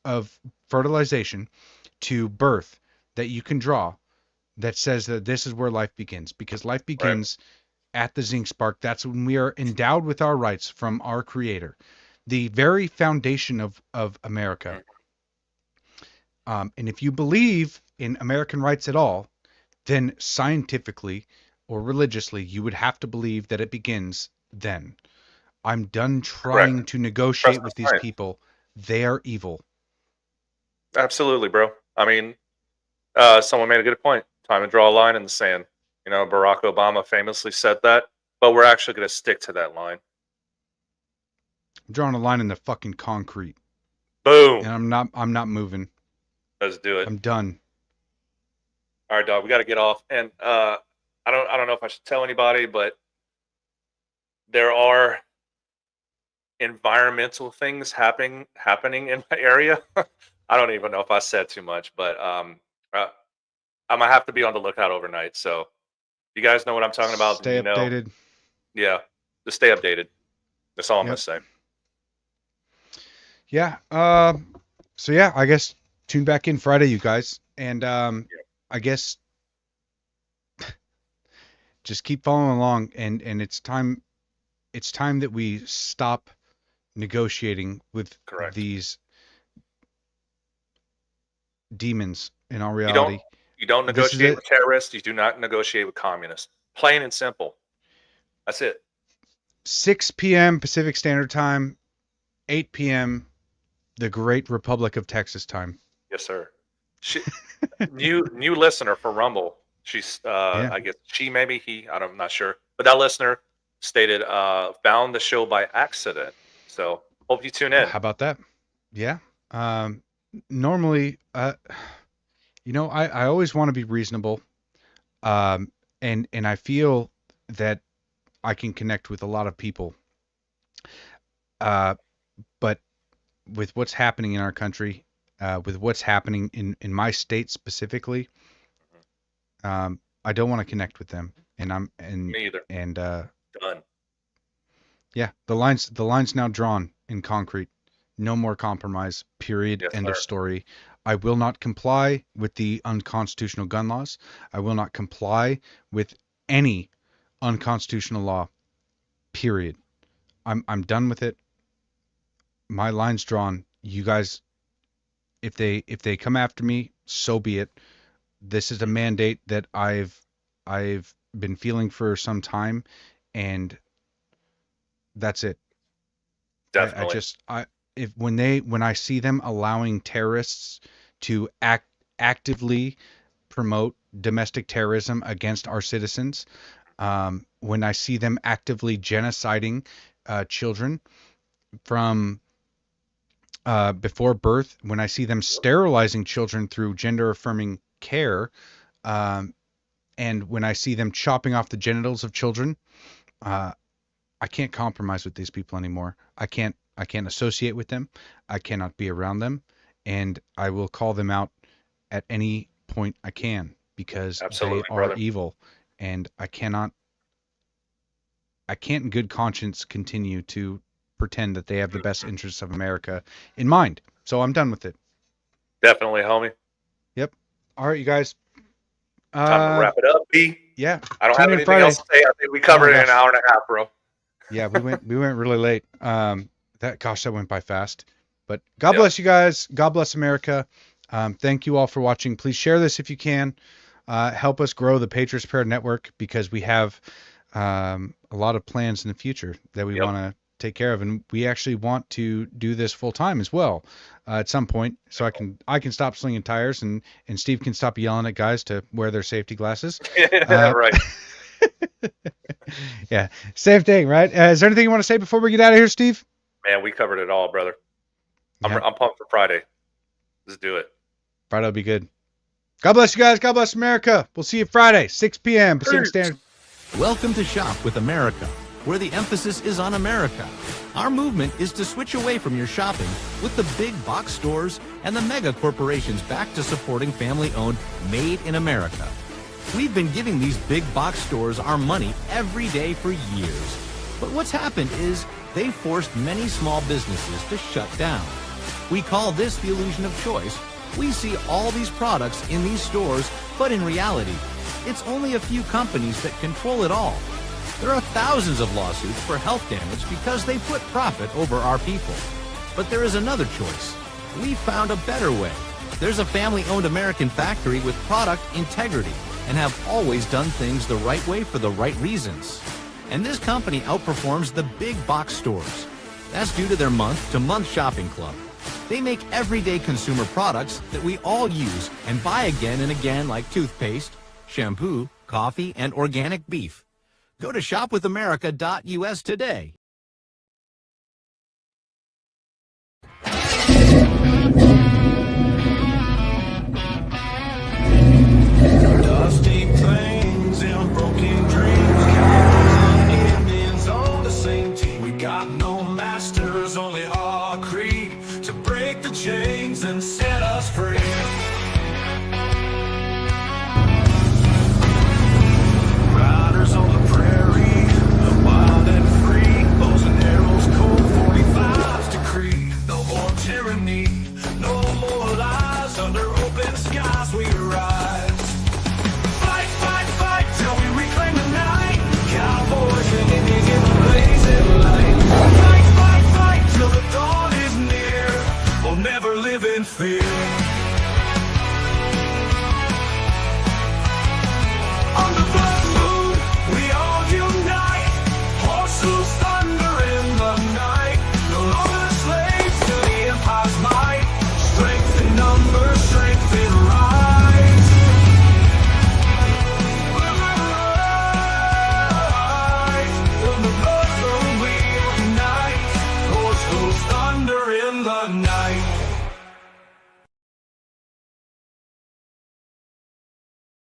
fertilization to birth that you can draw that says that this is where life begins, because life Right. begins at the zinc spark. That's when we are endowed with our rights from our creator, the very foundation of America. And if you believe in American rights at all, then scientifically or religiously, you would have to believe that it begins then. I'm done trying Correct. to negotiate Trust with the these science. people. They are evil. Absolutely, bro. I mean, someone made a good point. Time to draw a line in the sand. You know, Barack Obama famously said that, but we're actually going to stick to that line. I'm drawing a line in the fucking concrete, Boom. and I'm not moving. Let's do it. I'm done. All right, dog. We got to get off. And I don't know if I should tell anybody, but there are environmental things happening in my area. I don't even know if I said too much, but I'm gonna have to be on the lookout overnight. So you guys know what I'm talking about. Stay you know, updated. yeah, just stay updated. That's all I'm gonna Yep. say. Yeah. So yeah, I guess tune back in Friday, you guys, and I guess just keep following along, and it's time that we stop negotiating with Correct. these demons in our You don't reality. you don't This is negotiate it. with terrorists. You do not negotiate with communists. Plain and simple. That's it. 6 p.m. Pacific Standard Time, 8 p.m. the Great Republic of Texas time. Yes, sir. She, new listener for Rumble. She's Yeah. I guess she, maybe he, I'm not sure. But that listener stated found the show by accident. So hope you tune in. How about that? Yeah. Normally, I always want to be reasonable. And I feel that I can connect with a lot of people. But with what's happening in our country, with what's happening in my state specifically, I don't want to connect with them. Me either. And Done. yeah, the line's now drawn in concrete. No more compromise. Period. Yes, End of sir. story. I will not comply with the unconstitutional gun laws. I will not comply with any unconstitutional law. Period. I'm done with it. My line's drawn. You guys, if they come after me, so be it. This is a mandate that I've been feeling for some time, and that's it. Definitely. When I see them allowing terrorists to actively promote domestic terrorism against our citizens, when I see them actively genociding children from before birth, when I see them sterilizing children through gender affirming care, and when I see them chopping off the genitals of children, I can't compromise with these people anymore. I can't associate with them. I cannot be around them, and I will call them out at any point I can, because Absolutely, they are brother. evil, and I can't in good conscience continue to pretend that they have the best interests of America in mind. So I'm done with it. Definitely, homie. Yep. All right, you guys. Time to wrap it up, B. Yeah. I don't Tune have in anything Friday. else to say. I think we covered it in an gosh. hour and a half, bro. Yeah, we went really late. That went by fast. But God Yep. bless you guys. God bless America. Thank you all for watching. Please share this if you can. Help us grow the Patriots Prayer Network, because we have a lot of plans in the future that we Yep. want to take care of, and we actually want to do this full time as well at some point, so I can stop slinging tires, and Steve can stop yelling at guys to wear their safety glasses. Right. Yeah, same thing, right? Is there anything you want to say before we get out of here, Steve? Man, we covered it all, brother. Yeah. I'm pumped for Friday. Let's do it. Friday will be good. God bless you guys. God bless America. We'll see you Friday, 6 p.m. Pacific Peace. Standard. Welcome to Shop with America, where the emphasis is on America. Our movement is to switch away from your shopping with the big box stores and the mega corporations back to supporting family-owned, made in America. We've been giving these big box stores our money every day for years. But what's happened is they've forced many small businesses to shut down. We call this the illusion of choice. We see all these products in these stores, but in reality, it's only a few companies that control it all. There are thousands of lawsuits for health damage because they put profit over our people. But there is another choice. We found a better way There's a family-owned American factory with product integrity and have always done things the right way for the right reasons. And this company outperforms the big box stores. That's due to their month-to-month shopping club. They make everyday consumer products that we all use and buy again and again, like toothpaste, shampoo, coffee, and organic beef. Go to shopwithamerica.us today.